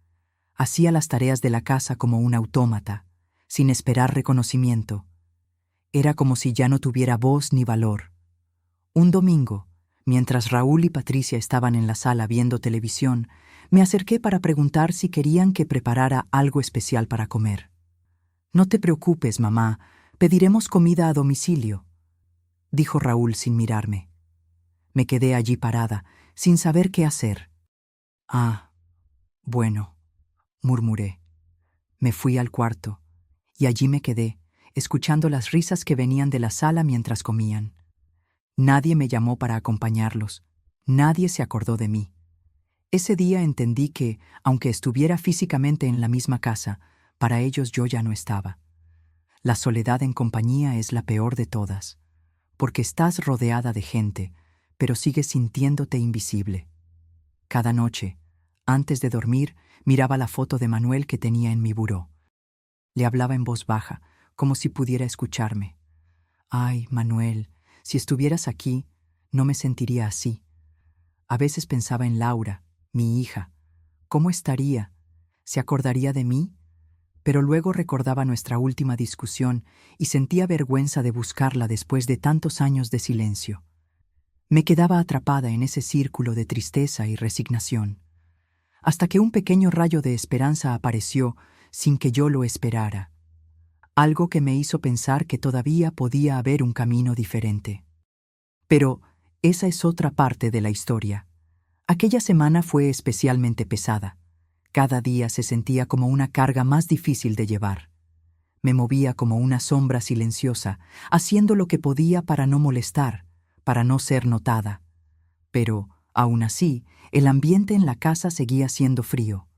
Hacía las tareas de la casa como un autómata, sin esperar reconocimiento. Era como si ya no tuviera voz ni valor. Un domingo, mientras Raúl y Patricia estaban en la sala viendo televisión, me acerqué para preguntar si querían que preparara algo especial para comer. «No te preocupes, mamá, pediremos comida a domicilio», dijo Raúl sin mirarme. Me quedé allí parada, sin saber qué hacer. «Ah, bueno», murmuré. Me fui al cuarto, y allí me quedé, escuchando las risas que venían de la sala mientras comían. Nadie me llamó para acompañarlos, nadie se acordó de mí. Ese día entendí que, aunque estuviera físicamente en la misma casa, para ellos yo ya no estaba. La soledad en compañía es la peor de todas, porque estás rodeada de gente, pero sigues sintiéndote invisible. Cada noche, antes de dormir, miraba la foto de Manuel que tenía en mi buró. Le hablaba en voz baja, como si pudiera escucharme. «Ay, Manuel, si estuvieras aquí, no me sentiría así». A veces pensaba en Laura, mi hija. ¿Cómo estaría? ¿Se acordaría de mí? Pero luego recordaba nuestra última discusión y sentía vergüenza de buscarla después de tantos años de silencio. Me quedaba atrapada en ese círculo de tristeza y resignación, hasta que un pequeño rayo de esperanza apareció sin que yo lo esperara. Algo que me hizo pensar que todavía podía haber un camino diferente. Pero esa es otra parte de la historia. Aquella semana fue especialmente pesada. Cada día se sentía como una carga más difícil de llevar. Me movía como una sombra silenciosa, haciendo lo que podía para no molestar, para no ser notada. Pero, aún así, el ambiente en la casa seguía siendo frío.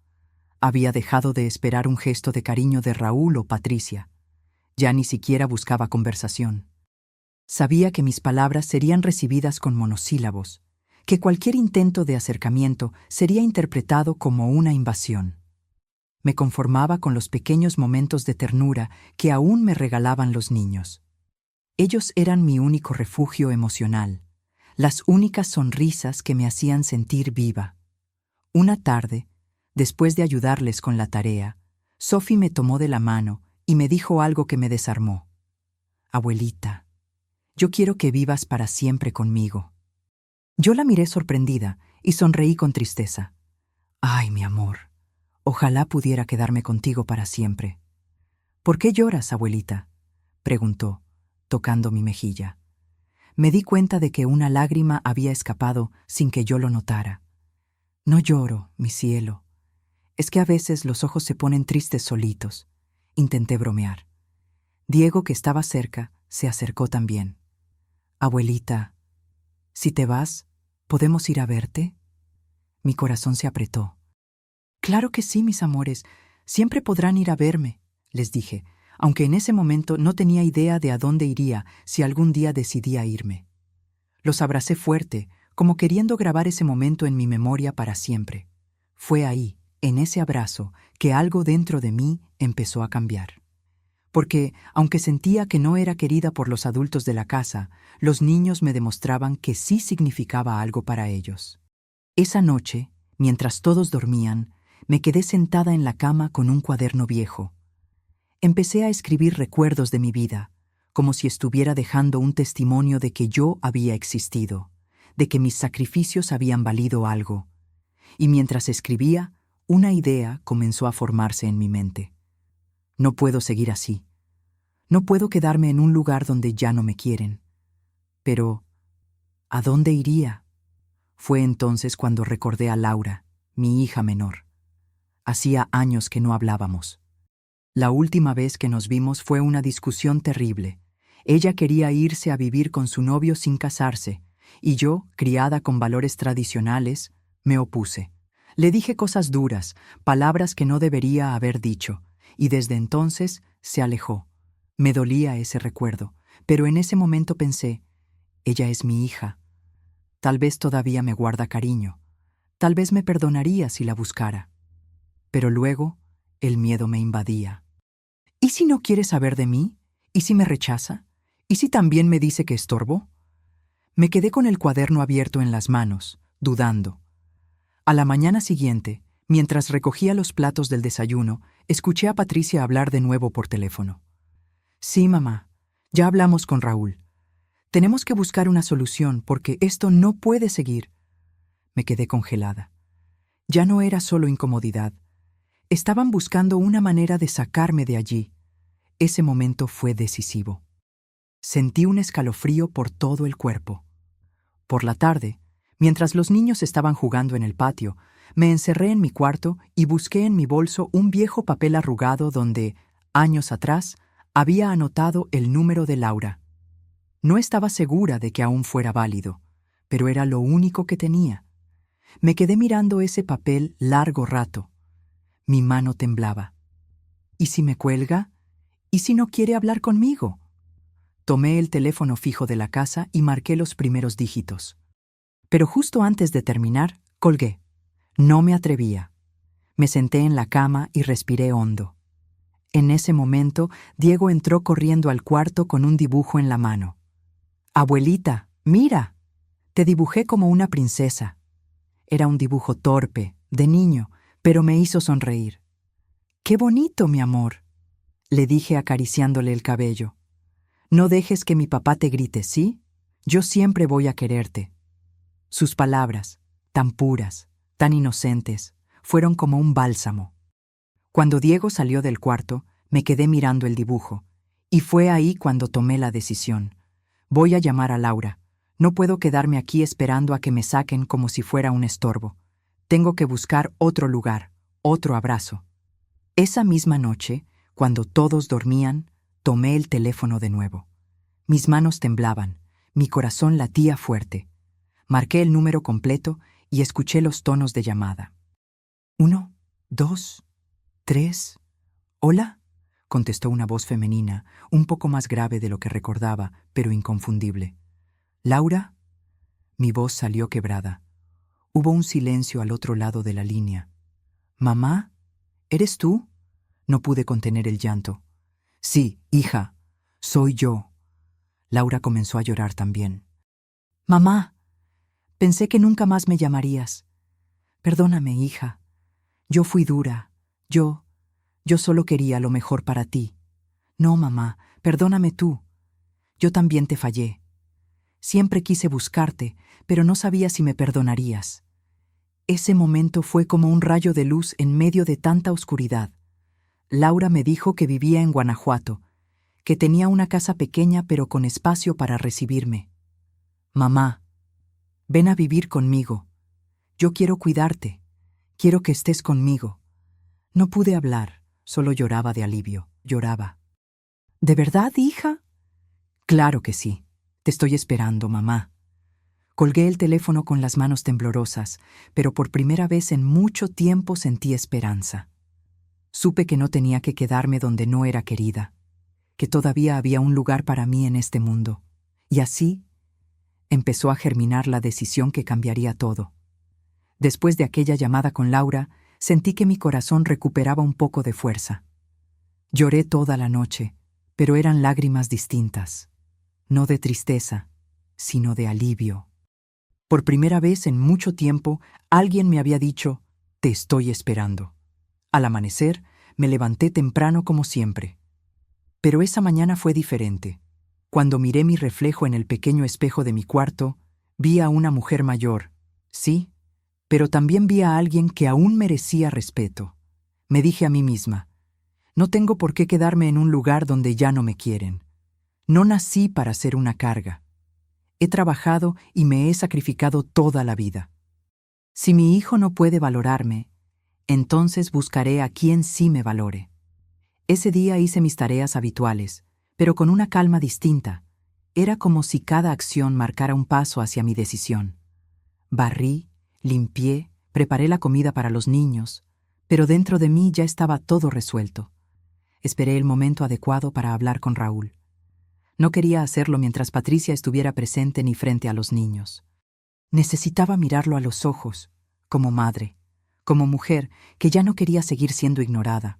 Había dejado de esperar un gesto de cariño de Raúl o Patricia. Ya ni siquiera buscaba conversación. Sabía que mis palabras serían recibidas con monosílabos, que cualquier intento de acercamiento sería interpretado como una invasión. Me conformaba con los pequeños momentos de ternura que aún me regalaban los niños. Ellos eran mi único refugio emocional, las únicas sonrisas que me hacían sentir viva. Una tarde, después de ayudarles con la tarea, Sophie me tomó de la mano y me dijo algo que me desarmó. «Abuelita, yo quiero que vivas para siempre conmigo». Yo la miré sorprendida y sonreí con tristeza. «Ay, mi amor, ojalá pudiera quedarme contigo para siempre». «¿Por qué lloras, abuelita?», preguntó, tocando mi mejilla. Me di cuenta de que una lágrima había escapado sin que yo lo notara. «No lloro, mi cielo. Es que a veces los ojos se ponen tristes solitos», intenté bromear. Diego, que estaba cerca, se acercó también. «Abuelita, si te vas, ¿podemos ir a verte?». Mi corazón se apretó. «Claro que sí, mis amores, siempre podrán ir a verme», les dije, aunque en ese momento no tenía idea de a dónde iría si algún día decidía irme. Los abracé fuerte, como queriendo grabar ese momento en mi memoria para siempre. Fue ahí, en ese abrazo, que algo dentro de mí empezó a cambiar. Porque, aunque sentía que no era querida por los adultos de la casa, los niños me demostraban que sí significaba algo para ellos. Esa noche, mientras todos dormían, me quedé sentada en la cama con un cuaderno viejo. Empecé a escribir recuerdos de mi vida, como si estuviera dejando un testimonio de que yo había existido, de que mis sacrificios habían valido algo. Y mientras escribía, una idea comenzó a formarse en mi mente. No puedo seguir así. No puedo quedarme en un lugar donde ya no me quieren. Pero, ¿a dónde iría? Fue entonces cuando recordé a Laura, mi hija menor. Hacía años que no hablábamos. La última vez que nos vimos fue una discusión terrible. Ella quería irse a vivir con su novio sin casarse, y yo, criada con valores tradicionales, me opuse. Le dije cosas duras, palabras que no debería haber dicho, y desde entonces se alejó. Me dolía ese recuerdo, pero en ese momento pensé, ella es mi hija. Tal vez todavía me guarda cariño. Tal vez me perdonaría si la buscara. Pero luego, el miedo me invadía. ¿Y si no quiere saber de mí? ¿Y si me rechaza? ¿Y si también me dice que estorbo? Me quedé con el cuaderno abierto en las manos, dudando. A la mañana siguiente, mientras recogía los platos del desayuno, escuché a Patricia hablar de nuevo por teléfono. Sí, mamá, ya hablamos con Raúl. Tenemos que buscar una solución porque esto no puede seguir. Me quedé congelada. Ya no era solo incomodidad. Estaban buscando una manera de sacarme de allí. Ese momento fue decisivo. Sentí un escalofrío por todo el cuerpo. Por la tarde, mientras los niños estaban jugando en el patio, me encerré en mi cuarto y busqué en mi bolso un viejo papel arrugado donde, años atrás, había anotado el número de Laura. No estaba segura de que aún fuera válido, pero era lo único que tenía. Me quedé mirando ese papel largo rato. Mi mano temblaba. ¿Y si me cuelga? ¿Y si no quiere hablar conmigo? Tomé el teléfono fijo de la casa y marqué los primeros dígitos. Pero justo antes de terminar, colgué. No me atrevía. Me senté en la cama y respiré hondo. En ese momento, Diego entró corriendo al cuarto con un dibujo en la mano. «Abuelita, mira, te dibujé como una princesa». Era un dibujo torpe, de niño, pero me hizo sonreír. «¡Qué bonito, mi amor!», le dije acariciándole el cabello. «No dejes que mi papá te grite, ¿sí? Yo siempre voy a quererte». Sus palabras, tan puras, tan inocentes, fueron como un bálsamo. Cuando Diego salió del cuarto, me quedé mirando el dibujo, y fue ahí cuando tomé la decisión. Voy a llamar a Laura. No puedo quedarme aquí esperando a que me saquen como si fuera un estorbo. Tengo que buscar otro lugar, otro abrazo. Esa misma noche, cuando todos dormían, tomé el teléfono de nuevo. Mis manos temblaban, mi corazón latía fuerte. Marqué el número completo y escuché los tonos de llamada. 1, 2, 3. «¿Hola?», contestó una voz femenina, un poco más grave de lo que recordaba, pero inconfundible. «¿Laura?». Mi voz salió quebrada. Hubo un silencio al otro lado de la línea. «¿Mamá? ¿Eres tú?». No pude contener el llanto. «Sí, hija, soy yo». Laura comenzó a llorar también. «Mamá, pensé que nunca más me llamarías. Perdóname, hija. Yo fui dura. Yo solo quería lo mejor para ti. No, mamá, perdóname tú. Yo también te fallé. Siempre quise buscarte, pero no sabía si me perdonarías». Ese momento fue como un rayo de luz en medio de tanta oscuridad. Laura me dijo que vivía en Guanajuato, que tenía una casa pequeña pero con espacio para recibirme. «Mamá, ven a vivir conmigo. Yo quiero cuidarte. Quiero que estés conmigo». No pude hablar, solo lloraba de alivio, lloraba. «¿De verdad, hija?». «Claro que sí. Te estoy esperando, mamá». Colgué el teléfono con las manos temblorosas, pero por primera vez en mucho tiempo sentí esperanza. Supe que no tenía que quedarme donde no era querida, que todavía había un lugar para mí en este mundo. Y así empezó a germinar la decisión que cambiaría todo. Después de aquella llamada con Laura, sentí que mi corazón recuperaba un poco de fuerza. Lloré toda la noche, pero eran lágrimas distintas, no de tristeza, sino de alivio. Por primera vez en mucho tiempo, alguien me había dicho, «Te estoy esperando». Al amanecer, me levanté temprano como siempre. Pero esa mañana fue diferente. Cuando miré mi reflejo en el pequeño espejo de mi cuarto, vi a una mujer mayor, sí, pero también vi a alguien que aún merecía respeto. Me dije a mí misma, no tengo por qué quedarme en un lugar donde ya no me quieren. No nací para ser una carga. He trabajado y me he sacrificado toda la vida. Si mi hijo no puede valorarme, entonces buscaré a quien sí me valore. Ese día hice mis tareas habituales, pero con una calma distinta. Era como si cada acción marcara un paso hacia mi decisión. Barrí, limpié, preparé la comida para los niños, pero dentro de mí ya estaba todo resuelto. Esperé el momento adecuado para hablar con Raúl. No quería hacerlo mientras Patricia estuviera presente ni frente a los niños. Necesitaba mirarlo a los ojos, como madre, como mujer que ya no quería seguir siendo ignorada.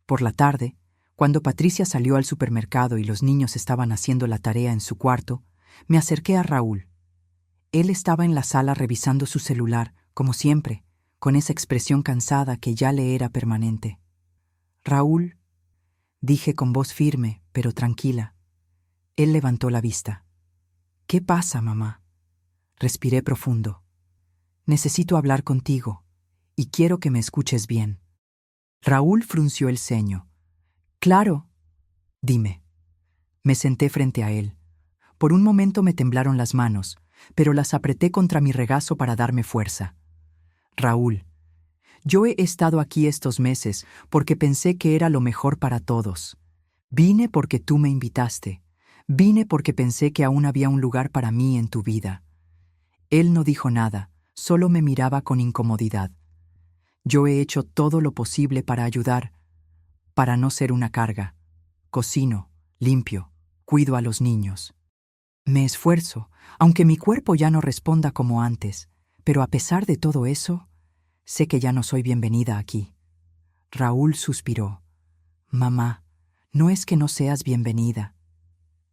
Por la tarde, cuando Patricia salió al supermercado y los niños estaban haciendo la tarea en su cuarto, me acerqué a Raúl. Él estaba en la sala revisando su celular, como siempre, con esa expresión cansada que ya le era permanente. «Raúl», dije con voz firme, pero tranquila. Él levantó la vista. «¿Qué pasa, mamá?» Respiré profundo. «Necesito hablar contigo, y quiero que me escuches bien». Raúl frunció el ceño. «Claro, dime». Me senté frente a él. Por un momento me temblaron las manos, pero las apreté contra mi regazo para darme fuerza. «Raúl, yo he estado aquí estos meses porque pensé que era lo mejor para todos. Vine porque tú me invitaste. Vine porque pensé que aún había un lugar para mí en tu vida». Él no dijo nada, solo me miraba con incomodidad. Yo he hecho todo lo posible para ayudar, para no ser una carga. Cocino, limpio, cuido a los niños. Me esfuerzo, aunque mi cuerpo ya no responda como antes, pero a pesar de todo eso, sé que ya no soy bienvenida aquí. Raúl suspiró. «Mamá, no es que no seas bienvenida».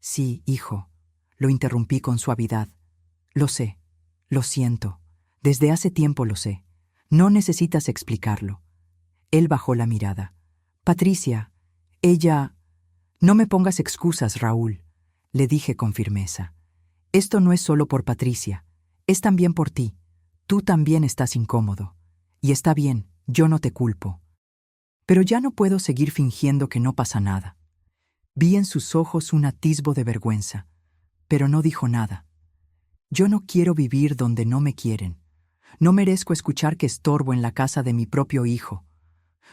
«Sí, hijo», lo interrumpí con suavidad. «Lo sé, lo siento, desde hace tiempo lo sé. No necesitas explicarlo». Él bajó la mirada. «Patricia, ella...» «No me pongas excusas, Raúl», le dije con firmeza. «Esto no es solo por Patricia, es también por ti. Tú también estás incómodo. Y está bien, yo no te culpo. Pero ya no puedo seguir fingiendo que no pasa nada». Vi en sus ojos un atisbo de vergüenza, pero no dijo nada. «Yo no quiero vivir donde no me quieren. No merezco escuchar que estorbo en la casa de mi propio hijo.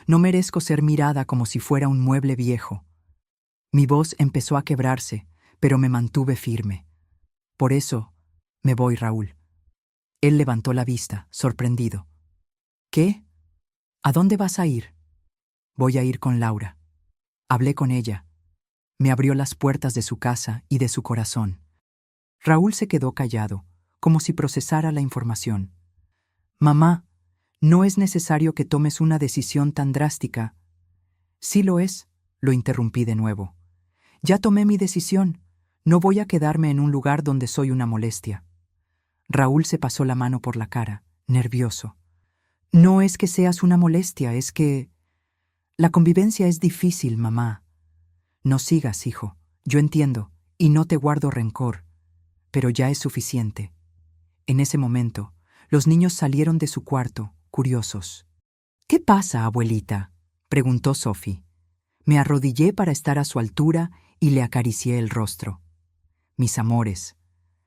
No merezco ser mirada como si fuera un mueble viejo». Mi voz empezó a quebrarse, pero me mantuve firme. «Por eso, me voy, Raúl». Él levantó la vista, sorprendido. «¿Qué? ¿A dónde vas a ir?» «Voy a ir con Laura». Hablé con ella. Me abrió las puertas de su casa y de su corazón. Raúl se quedó callado, como si procesara la información. «Mamá, no es necesario que tomes una decisión tan drástica». «Sí lo es», lo interrumpí de nuevo. «Ya tomé mi decisión. No voy a quedarme en un lugar donde soy una molestia». Raúl se pasó la mano por la cara, nervioso. «No es que seas una molestia, es que... La convivencia es difícil, mamá». «No sigas, hijo. Yo entiendo, y no te guardo rencor. Pero ya es suficiente». En ese momento, los niños salieron de su cuarto, curiosos. «¿Qué pasa, abuelita?», preguntó Sophie. Me arrodillé para estar a su altura y le acaricié el rostro. «Mis amores,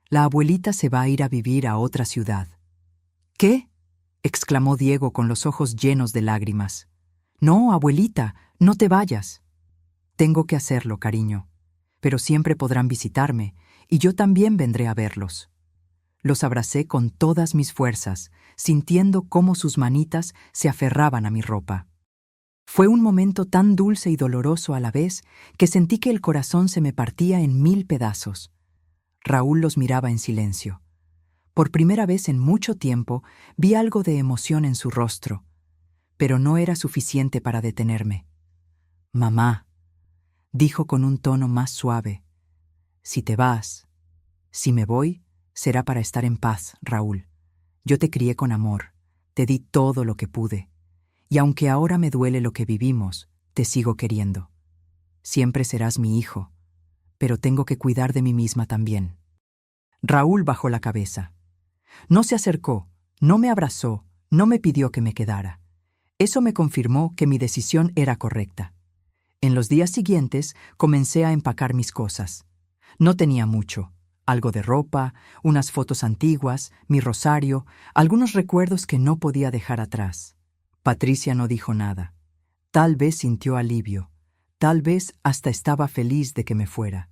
la abuelita se va a ir a vivir a otra ciudad». «¿Qué?», exclamó Diego con los ojos llenos de lágrimas. «No, abuelita, no te vayas». «Tengo que hacerlo, cariño. Pero siempre podrán visitarme, y yo también vendré a verlos». Los abracé con todas mis fuerzas, sintiendo cómo sus manitas se aferraban a mi ropa. Fue un momento tan dulce y doloroso a la vez que sentí que el corazón se me partía en 1000 pedazos. Raúl los miraba en silencio. Por primera vez en mucho tiempo vi algo de emoción en su rostro, pero no era suficiente para detenerme. «Mamá», dijo con un tono más suave, «si te vas, si me voy, Será para estar en paz, Raúl. Yo te crié con amor, te di todo lo que pude, y aunque ahora me duele lo que vivimos, te sigo queriendo. Siempre serás mi hijo, pero tengo que cuidar de mí misma también. Raúl bajó la cabeza. No se acercó, no me abrazó, no me pidió que me quedara. Eso me confirmó que mi decisión era correcta. En los días siguientes comencé a empacar mis cosas. No tenía mucho. Algo de ropa, unas fotos antiguas, mi rosario, algunos recuerdos que no podía dejar atrás. Patricia no dijo nada. Tal vez sintió alivio. Tal vez hasta estaba feliz de que me fuera.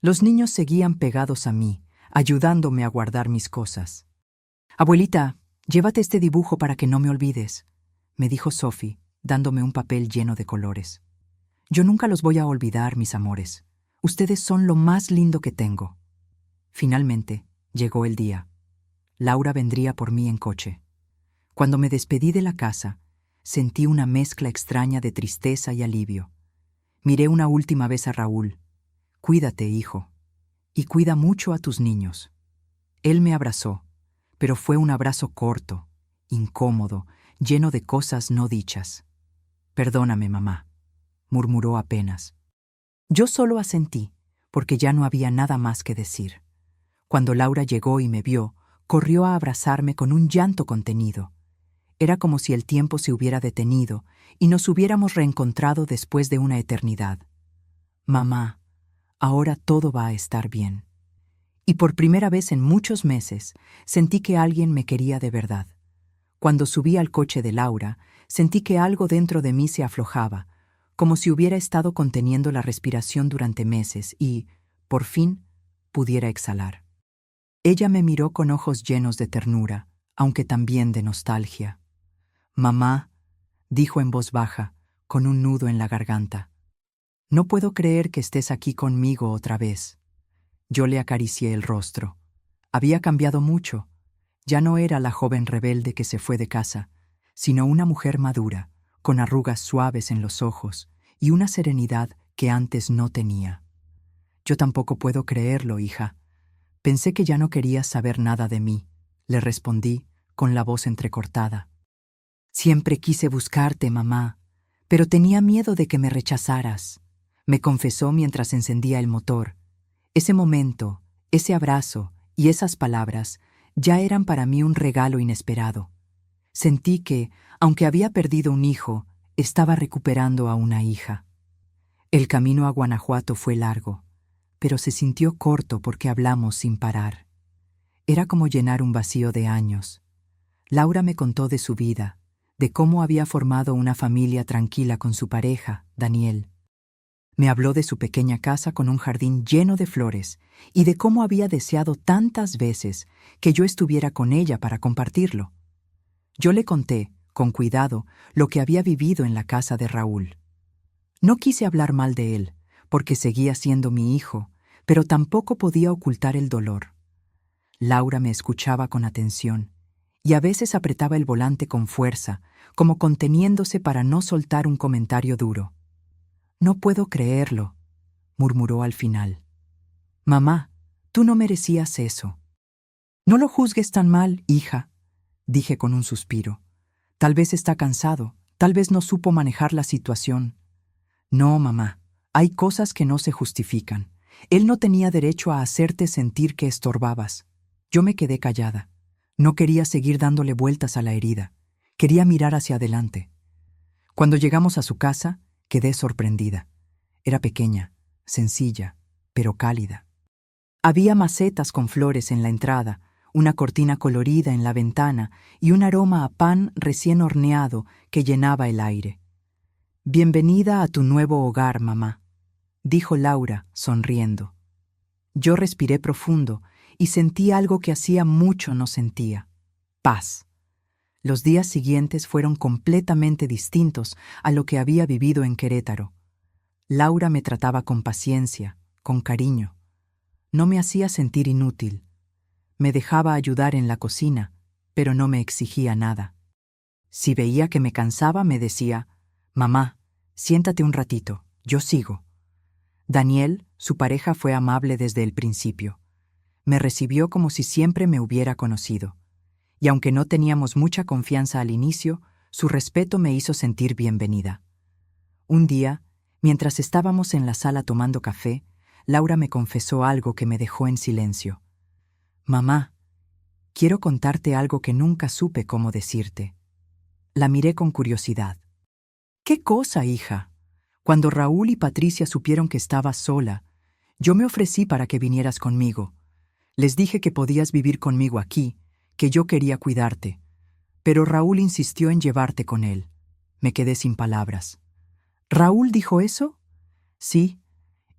Los niños seguían pegados a mí, ayudándome a guardar mis cosas. «Abuelita, llévate este dibujo para que no me olvides», me dijo Sophie, dándome un papel lleno de colores. «Yo nunca los voy a olvidar, mis amores. Ustedes son lo más lindo que tengo». Finalmente, llegó el día. Laura vendría por mí en coche. Cuando me despedí de la casa, sentí una mezcla extraña de tristeza y alivio. Miré una última vez a Raúl. «Cuídate, hijo, y cuida mucho a tus niños». Él me abrazó, pero fue un abrazo corto, incómodo, lleno de cosas no dichas. «Perdóname, mamá», murmuró apenas. Yo solo asentí, porque ya no había nada más que decir. Cuando Laura llegó y me vio, corrió a abrazarme con un llanto contenido. Era como si el tiempo se hubiera detenido y nos hubiéramos reencontrado después de una eternidad. «Mamá, ahora todo va a estar bien». Y por primera vez en muchos meses sentí que alguien me quería de verdad. Cuando subí al coche de Laura, sentí que algo dentro de mí se aflojaba, como si hubiera estado conteniendo la respiración durante meses y, por fin, pudiera exhalar. Ella me miró con ojos llenos de ternura, aunque también de nostalgia. «Mamá», dijo en voz baja, con un nudo en la garganta, «no puedo creer que estés aquí conmigo otra vez». Yo le acaricié el rostro. Había cambiado mucho. Ya no era la joven rebelde que se fue de casa, sino una mujer madura, con arrugas suaves en los ojos y una serenidad que antes no tenía. «Yo tampoco puedo creerlo, hija. Pensé que ya no querías saber nada de mí», le respondí, con la voz entrecortada. «Siempre quise buscarte, mamá, pero tenía miedo de que me rechazaras», me confesó mientras encendía el motor. Ese momento, ese abrazo y esas palabras ya eran para mí un regalo inesperado. Sentí que, aunque había perdido un hijo, estaba recuperando a una hija. El camino a Guanajuato fue largo, pero se sintió corto porque hablamos sin parar. Era como llenar un vacío de años. Laura me contó de su vida, de cómo había formado una familia tranquila con su pareja, Daniel. Me habló de su pequeña casa con un jardín lleno de flores y de cómo había deseado tantas veces que yo estuviera con ella para compartirlo. Yo le conté, con cuidado, lo que había vivido en la casa de Raúl. No quise hablar mal de él, porque seguía siendo mi hijo, pero tampoco podía ocultar el dolor. Laura me escuchaba con atención, y a veces apretaba el volante con fuerza, como conteniéndose para no soltar un comentario duro. «No puedo creerlo», murmuró al final. «Mamá, tú no merecías eso». «No lo juzgues tan mal, hija», dije con un suspiro. «Tal vez está cansado, tal vez no supo manejar la situación». «No, mamá, hay cosas que no se justifican. Él no tenía derecho a hacerte sentir que estorbabas». Yo me quedé callada. No quería seguir dándole vueltas a la herida. Quería mirar hacia adelante. Cuando llegamos a su casa, quedé sorprendida. Era pequeña, sencilla, pero cálida. Había macetas con flores en la entrada, una cortina colorida en la ventana y un aroma a pan recién horneado que llenaba el aire. «Bienvenida a tu nuevo hogar, mamá», dijo Laura, sonriendo. Yo respiré profundo y sentí algo que hacía mucho no sentía: paz. Los días siguientes fueron completamente distintos a lo que había vivido en Querétaro. Laura me trataba con paciencia, con cariño. No me hacía sentir inútil. Me dejaba ayudar en la cocina, pero no me exigía nada. Si veía que me cansaba, me decía: «Mamá, siéntate un ratito, yo sigo». Daniel, su pareja, fue amable desde el principio. Me recibió como si siempre me hubiera conocido. Y aunque no teníamos mucha confianza al inicio, su respeto me hizo sentir bienvenida. Un día, mientras estábamos en la sala tomando café, Laura me confesó algo que me dejó en silencio. Mamá, quiero contarte algo que nunca supe cómo decirte. La miré con curiosidad. ¿Qué cosa, hija? Cuando Raúl y Patricia supieron que estabas sola, yo me ofrecí para que vinieras conmigo. Les dije que podías vivir conmigo aquí, que yo quería cuidarte. Pero Raúl insistió en llevarte con él. Me quedé sin palabras. ¿Raúl dijo eso? Sí,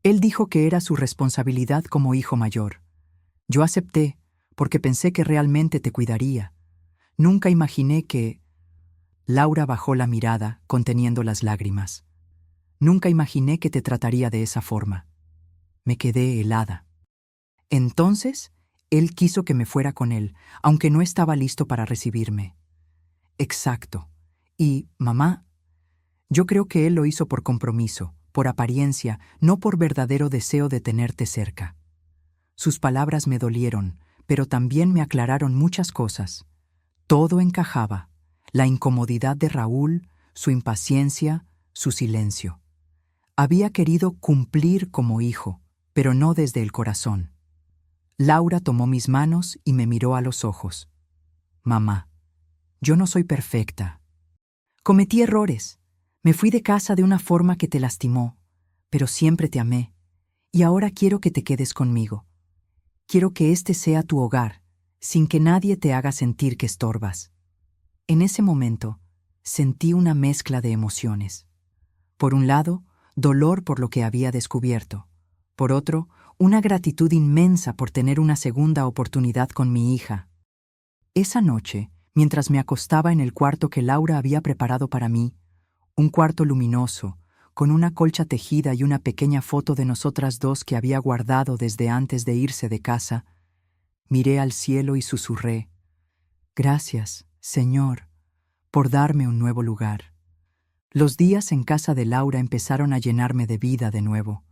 él dijo que era su responsabilidad como hijo mayor. Yo acepté, porque pensé que realmente te cuidaría. Nunca imaginé que... Laura bajó la mirada, conteniendo las lágrimas. Nunca imaginé que te trataría de esa forma. Me quedé helada. Entonces, él quiso que me fuera con él, aunque no estaba listo para recibirme. Exacto. Y, mamá, yo creo que él lo hizo por compromiso, por apariencia, no por verdadero deseo de tenerte cerca. Sus palabras me dolieron, pero también me aclararon muchas cosas. Todo encajaba: la incomodidad de Raúl, su impaciencia, su silencio. Había querido cumplir como hijo, pero no desde el corazón. Laura tomó mis manos y me miró a los ojos. Mamá, yo no soy perfecta. Cometí errores. Me fui de casa de una forma que te lastimó, pero siempre te amé, y ahora quiero que te quedes conmigo. Quiero que este sea tu hogar, sin que nadie te haga sentir que estorbas. En ese momento, sentí una mezcla de emociones. Por un lado, dolor por lo que había descubierto. Por otro, una gratitud inmensa por tener una segunda oportunidad con mi hija. Esa noche, mientras me acostaba en el cuarto que Laura había preparado para mí, un cuarto luminoso, con una colcha tejida y una pequeña foto de nosotras dos que había guardado desde antes de irse de casa, miré al cielo y susurré: Gracias, Señor, por darme un nuevo lugar. Los días en casa de Laura empezaron a llenarme de vida de nuevo.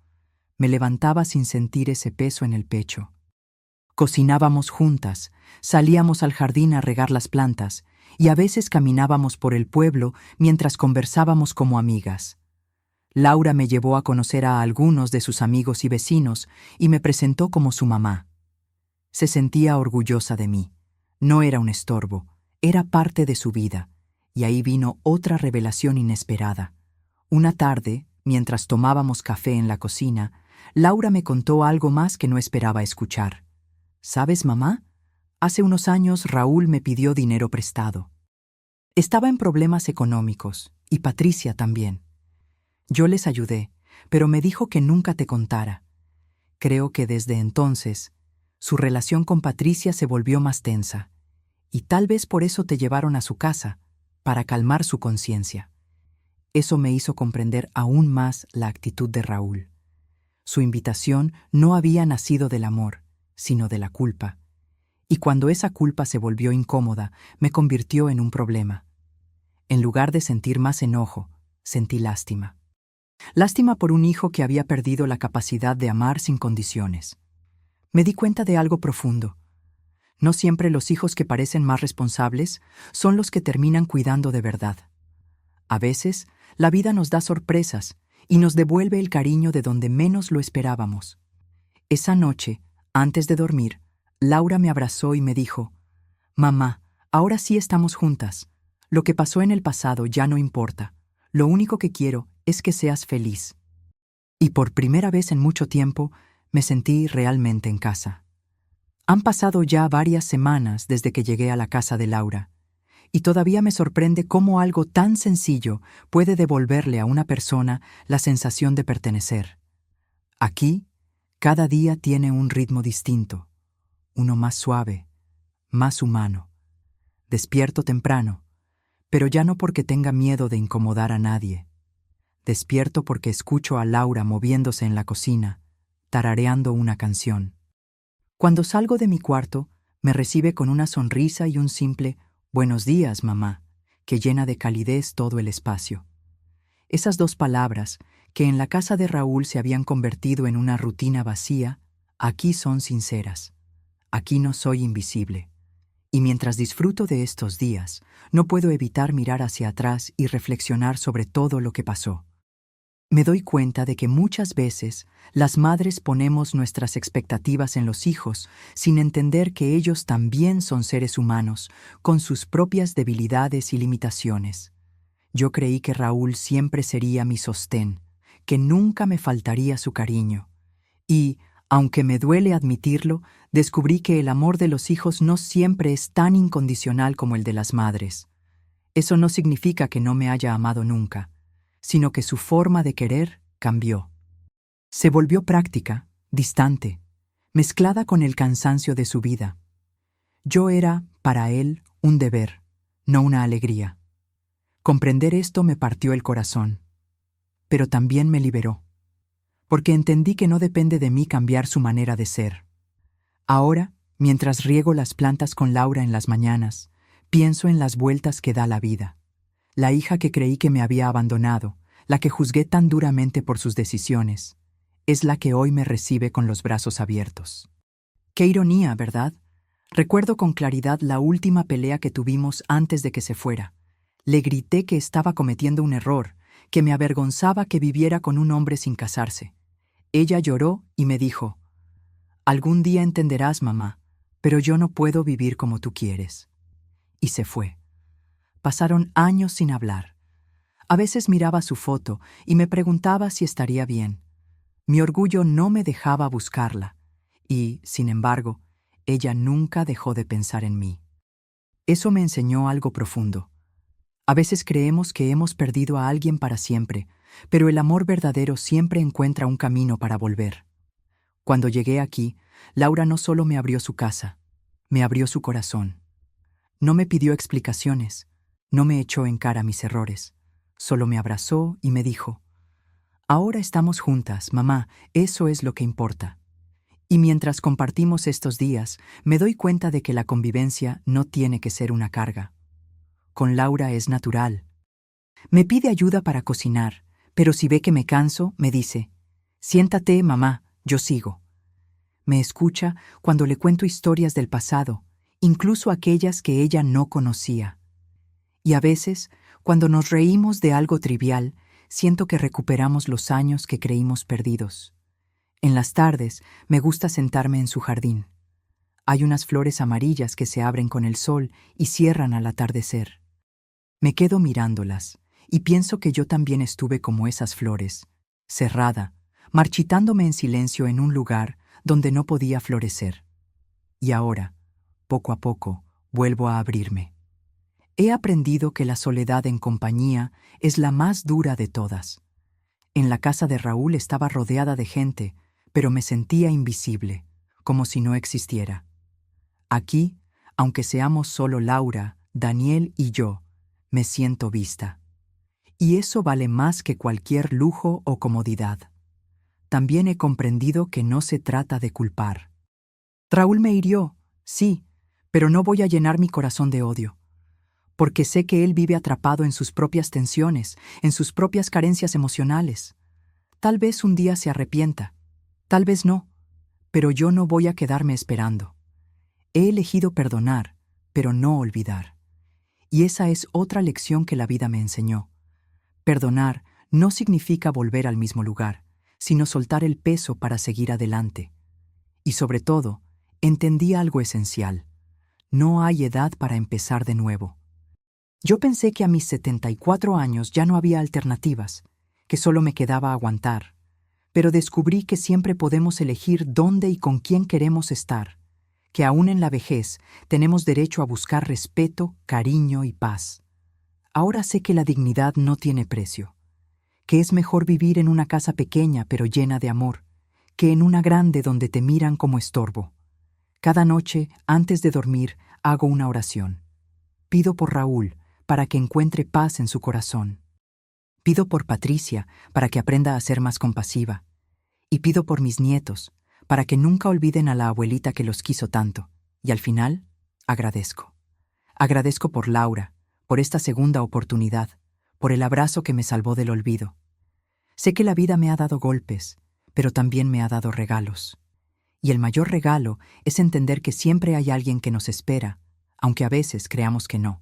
Me levantaba sin sentir ese peso en el pecho. Cocinábamos juntas, salíamos al jardín a regar las plantas, y a veces caminábamos por el pueblo mientras conversábamos como amigas. Laura me llevó a conocer a algunos de sus amigos y vecinos y me presentó como su mamá. Se sentía orgullosa de mí. No era un estorbo, era parte de su vida, y ahí vino otra revelación inesperada. Una tarde, mientras tomábamos café en la cocina, Laura me contó algo más que no esperaba escuchar. ¿Sabes, mamá? Hace unos años Raúl me pidió dinero prestado. Estaba en problemas económicos, y Patricia también. Yo les ayudé, pero me dijo que nunca te contara. Creo que desde entonces, su relación con Patricia se volvió más tensa, y tal vez por eso te llevaron a su casa, para calmar su conciencia. Eso me hizo comprender aún más la actitud de Raúl. Su invitación no había nacido del amor, sino de la culpa. Y cuando esa culpa se volvió incómoda, me convirtió en un problema. En lugar de sentir más enojo, sentí lástima. Lástima por un hijo que había perdido la capacidad de amar sin condiciones. Me di cuenta de algo profundo. No siempre los hijos que parecen más responsables son los que terminan cuidando de verdad. A veces, la vida nos da sorpresas y nos devuelve el cariño de donde menos lo esperábamos. Esa noche, antes de dormir, Laura me abrazó y me dijo: Mamá, ahora sí estamos juntas. Lo que pasó en el pasado ya no importa. Lo único que quiero es que seas feliz. Y por primera vez en mucho tiempo, me sentí realmente en casa. Han pasado ya varias semanas desde que llegué a la casa de Laura, y todavía me sorprende cómo algo tan sencillo puede devolverle a una persona la sensación de pertenecer. Aquí, cada día tiene un ritmo distinto, uno más suave, más humano. Despierto temprano, pero ya no porque tenga miedo de incomodar a nadie. Despierto porque escucho a Laura moviéndose en la cocina, tarareando una canción. Cuando salgo de mi cuarto, me recibe con una sonrisa y un simple «Buenos días, mamá», que llena de calidez todo el espacio. Esas dos palabras, que en la casa de Raúl se habían convertido en una rutina vacía, aquí son sinceras. Aquí no soy invisible. Y mientras disfruto de estos días, no puedo evitar mirar hacia atrás y reflexionar sobre todo lo que pasó. Me doy cuenta de que muchas veces las madres ponemos nuestras expectativas en los hijos sin entender que ellos también son seres humanos, con sus propias debilidades y limitaciones. Yo creí que Raúl siempre sería mi sostén, que nunca me faltaría su cariño. Y, aunque me duele admitirlo, descubrí que el amor de los hijos no siempre es tan incondicional como el de las madres. Eso no significa que no me haya amado nunca, sino que su forma de querer cambió. Se volvió práctica, distante, mezclada con el cansancio de su vida. Yo era, para él, un deber, no una alegría. Comprender esto me partió el corazón, pero también me liberó, porque entendí que no depende de mí cambiar su manera de ser. Ahora, mientras riego las plantas con Laura en las mañanas, pienso en las vueltas que da la vida. La hija que creí que me había abandonado, la que juzgué tan duramente por sus decisiones, es la que hoy me recibe con los brazos abiertos. Qué ironía, ¿verdad? Recuerdo con claridad la última pelea que tuvimos antes de que se fuera. Le grité que estaba cometiendo un error, que me avergonzaba que viviera con un hombre sin casarse. Ella lloró y me dijo: «Algún día entenderás, mamá, pero yo no puedo vivir como tú quieres». Y se fue. Pasaron años sin hablar. A veces miraba su foto y me preguntaba si estaría bien. Mi orgullo no me dejaba buscarla, y, sin embargo, ella nunca dejó de pensar en mí. Eso me enseñó algo profundo. A veces creemos que hemos perdido a alguien para siempre, pero el amor verdadero siempre encuentra un camino para volver. Cuando llegué aquí, Laura no solo me abrió su casa, me abrió su corazón. No me pidió explicaciones, no me echó en cara mis errores, solo me abrazó y me dijo: «Ahora estamos juntas, mamá, eso es lo que importa». Y mientras compartimos estos días, me doy cuenta de que la convivencia no tiene que ser una carga. Con Laura es natural. Me pide ayuda para cocinar, pero si ve que me canso, me dice: «Siéntate, mamá, yo sigo». Me escucha cuando le cuento historias del pasado, incluso aquellas que ella no conocía. Y a veces, cuando nos reímos de algo trivial, siento que recuperamos los años que creímos perdidos. En las tardes me gusta sentarme en su jardín. Hay unas flores amarillas que se abren con el sol y cierran al atardecer. Me quedo mirándolas y pienso que yo también estuve como esas flores, cerrada, marchitándome en silencio en un lugar donde no podía florecer. Y ahora, poco a poco, vuelvo a abrirme. He aprendido que la soledad en compañía es la más dura de todas. En la casa de Raúl estaba rodeada de gente, pero me sentía invisible, como si no existiera. Aquí, aunque seamos solo Laura, Daniel y yo, me siento vista. Y eso vale más que cualquier lujo o comodidad. También he comprendido que no se trata de culpar. Raúl me hirió, sí, pero no voy a llenar mi corazón de odio, porque sé que él vive atrapado en sus propias tensiones, en sus propias carencias emocionales. Tal vez un día se arrepienta, tal vez no, pero yo no voy a quedarme esperando. He elegido perdonar, pero no olvidar. Y esa es otra lección que la vida me enseñó. Perdonar no significa volver al mismo lugar, sino soltar el peso para seguir adelante. Y sobre todo, entendí algo esencial. No hay edad para empezar de nuevo. Yo pensé que a mis 74 años ya no había alternativas, que solo me quedaba aguantar, pero descubrí que siempre podemos elegir dónde y con quién queremos estar, que aún en la vejez tenemos derecho a buscar respeto, cariño y paz. Ahora sé que la dignidad no tiene precio, que es mejor vivir en una casa pequeña pero llena de amor, que en una grande donde te miran como estorbo. Cada noche, antes de dormir, hago una oración. Pido por Raúl, para que encuentre paz en su corazón. Pido por Patricia, para que aprenda a ser más compasiva. Y pido por mis nietos, para que nunca olviden a la abuelita que los quiso tanto. Y al final, agradezco. Agradezco por Laura, por esta segunda oportunidad, por el abrazo que me salvó del olvido. Sé que la vida me ha dado golpes, pero también me ha dado regalos. Y el mayor regalo es entender que siempre hay alguien que nos espera, aunque a veces creamos que no.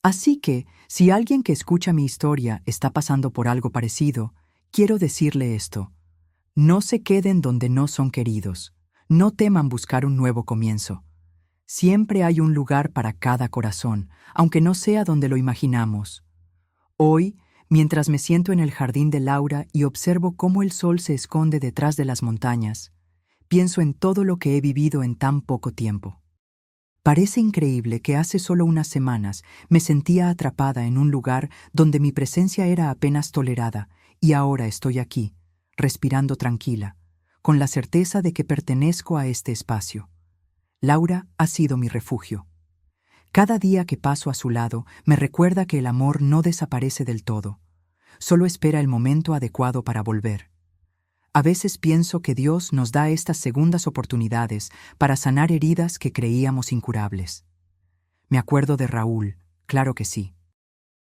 Así que, si alguien que escucha mi historia está pasando por algo parecido, quiero decirle esto: no se queden donde no son queridos, no teman buscar un nuevo comienzo. Siempre hay un lugar para cada corazón, aunque no sea donde lo imaginamos. Hoy, mientras me siento en el jardín de Laura y observo cómo el sol se esconde detrás de las montañas, pienso en todo lo que he vivido en tan poco tiempo. Parece increíble que hace solo unas semanas me sentía atrapada en un lugar donde mi presencia era apenas tolerada, y ahora estoy aquí, respirando tranquila, con la certeza de que pertenezco a este espacio. Laura ha sido mi refugio. Cada día que paso a su lado me recuerda que el amor no desaparece del todo, solo espera el momento adecuado para volver. A veces pienso que Dios nos da estas segundas oportunidades para sanar heridas que creíamos incurables. Me acuerdo de Raúl, claro que sí.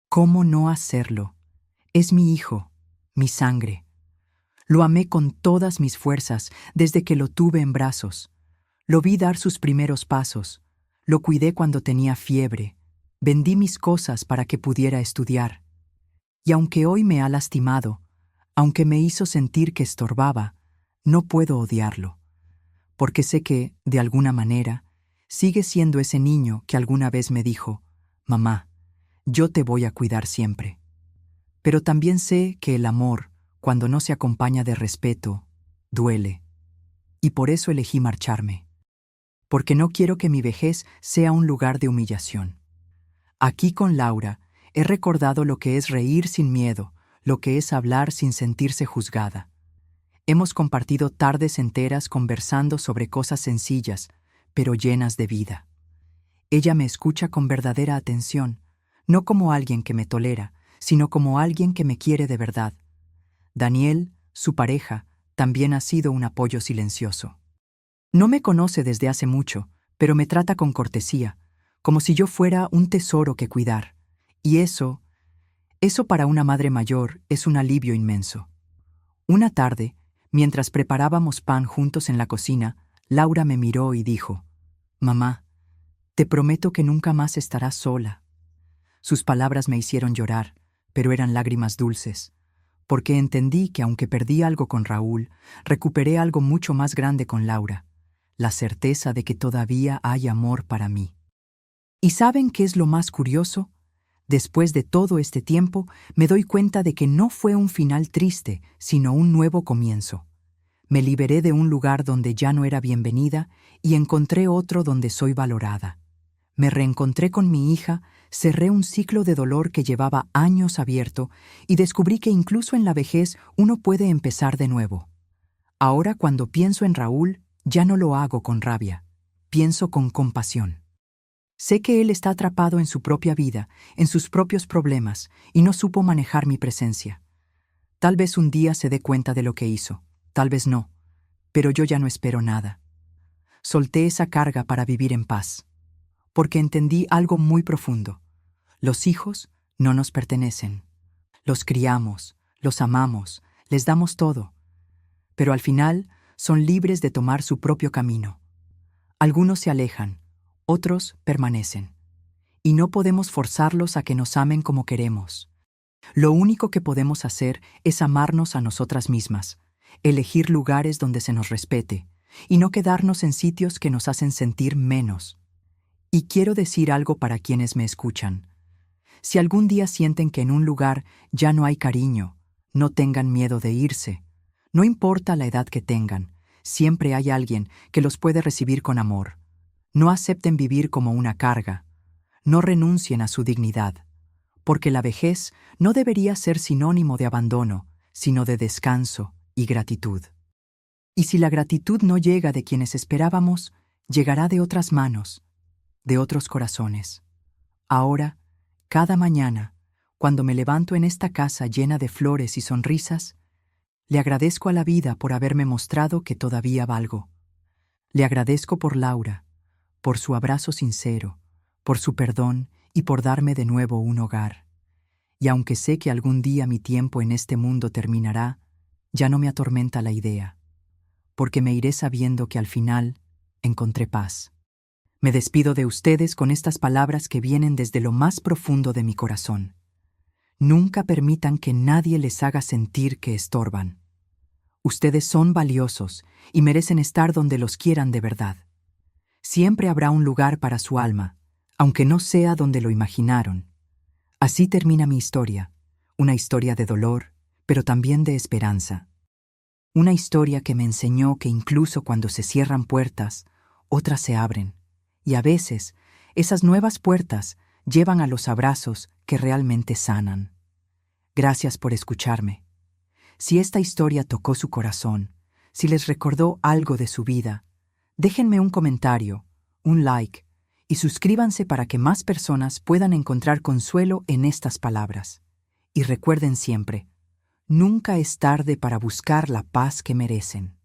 ¿Cómo no hacerlo? Es mi hijo, mi sangre. Lo amé con todas mis fuerzas desde que lo tuve en brazos. Lo vi dar sus primeros pasos. Lo cuidé cuando tenía fiebre. Vendí mis cosas para que pudiera estudiar. Y aunque hoy me ha lastimado, aunque me hizo sentir que estorbaba, no puedo odiarlo, porque sé que, de alguna manera, sigue siendo ese niño que alguna vez me dijo: «Mamá, yo te voy a cuidar siempre». Pero también sé que el amor, cuando no se acompaña de respeto, duele. Y por eso elegí marcharme, porque no quiero que mi vejez sea un lugar de humillación. Aquí con Laura he recordado lo que es reír sin miedo, lo que es hablar sin sentirse juzgada. Hemos compartido tardes enteras conversando sobre cosas sencillas, pero llenas de vida. Ella me escucha con verdadera atención, no como alguien que me tolera, sino como alguien que me quiere de verdad. Daniel, su pareja, también ha sido un apoyo silencioso. No me conoce desde hace mucho, pero me trata con cortesía, como si yo fuera un tesoro que cuidar. Y eso para una madre mayor es un alivio inmenso. Una tarde, mientras preparábamos pan juntos en la cocina, Laura me miró y dijo: «Mamá, te prometo que nunca más estarás sola». Sus palabras me hicieron llorar, pero eran lágrimas dulces, porque entendí que aunque perdí algo con Raúl, recuperé algo mucho más grande con Laura, la certeza de que todavía hay amor para mí. ¿Y saben qué es lo más curioso? Después de todo este tiempo, me doy cuenta de que no fue un final triste, sino un nuevo comienzo. Me liberé de un lugar donde ya no era bienvenida y encontré otro donde soy valorada. Me reencontré con mi hija, cerré un ciclo de dolor que llevaba años abierto y descubrí que incluso en la vejez uno puede empezar de nuevo. Ahora, cuando pienso en Raúl, ya no lo hago con rabia, pienso con compasión. Sé que él está atrapado en su propia vida, en sus propios problemas, y no supo manejar mi presencia. Tal vez un día se dé cuenta de lo que hizo, tal vez no, pero yo ya no espero nada. Solté esa carga para vivir en paz, porque entendí algo muy profundo. Los hijos no nos pertenecen. Los criamos, los amamos, les damos todo, pero al final son libres de tomar su propio camino. Algunos se alejan, otros permanecen, y no podemos forzarlos a que nos amen como queremos. Lo único que podemos hacer es amarnos a nosotras mismas, elegir lugares donde se nos respete, y no quedarnos en sitios que nos hacen sentir menos. Y quiero decir algo para quienes me escuchan. Si algún día sienten que en un lugar ya no hay cariño, no tengan miedo de irse. No importa la edad que tengan, siempre hay alguien que los puede recibir con amor. No acepten vivir como una carga. No renuncien a su dignidad, porque la vejez no debería ser sinónimo de abandono, sino de descanso y gratitud. Y si la gratitud no llega de quienes esperábamos, llegará de otras manos, de otros corazones. Ahora, cada mañana, cuando me levanto en esta casa llena de flores y sonrisas, le agradezco a la vida por haberme mostrado que todavía valgo. Le agradezco por Laura, por su abrazo sincero, por su perdón y por darme de nuevo un hogar. Y aunque sé que algún día mi tiempo en este mundo terminará, ya no me atormenta la idea, porque me iré sabiendo que al final encontré paz. Me despido de ustedes con estas palabras que vienen desde lo más profundo de mi corazón. Nunca permitan que nadie les haga sentir que estorban. Ustedes son valiosos y merecen estar donde los quieran de verdad. Siempre habrá un lugar para su alma, aunque no sea donde lo imaginaron. Así termina mi historia, una historia de dolor, pero también de esperanza. Una historia que me enseñó que incluso cuando se cierran puertas, otras se abren, y a veces esas nuevas puertas llevan a los abrazos que realmente sanan. Gracias por escucharme. Si esta historia tocó su corazón, si les recordó algo de su vida, déjenme un comentario, un like y suscríbanse para que más personas puedan encontrar consuelo en estas palabras. Y recuerden siempre, nunca es tarde para buscar la paz que merecen.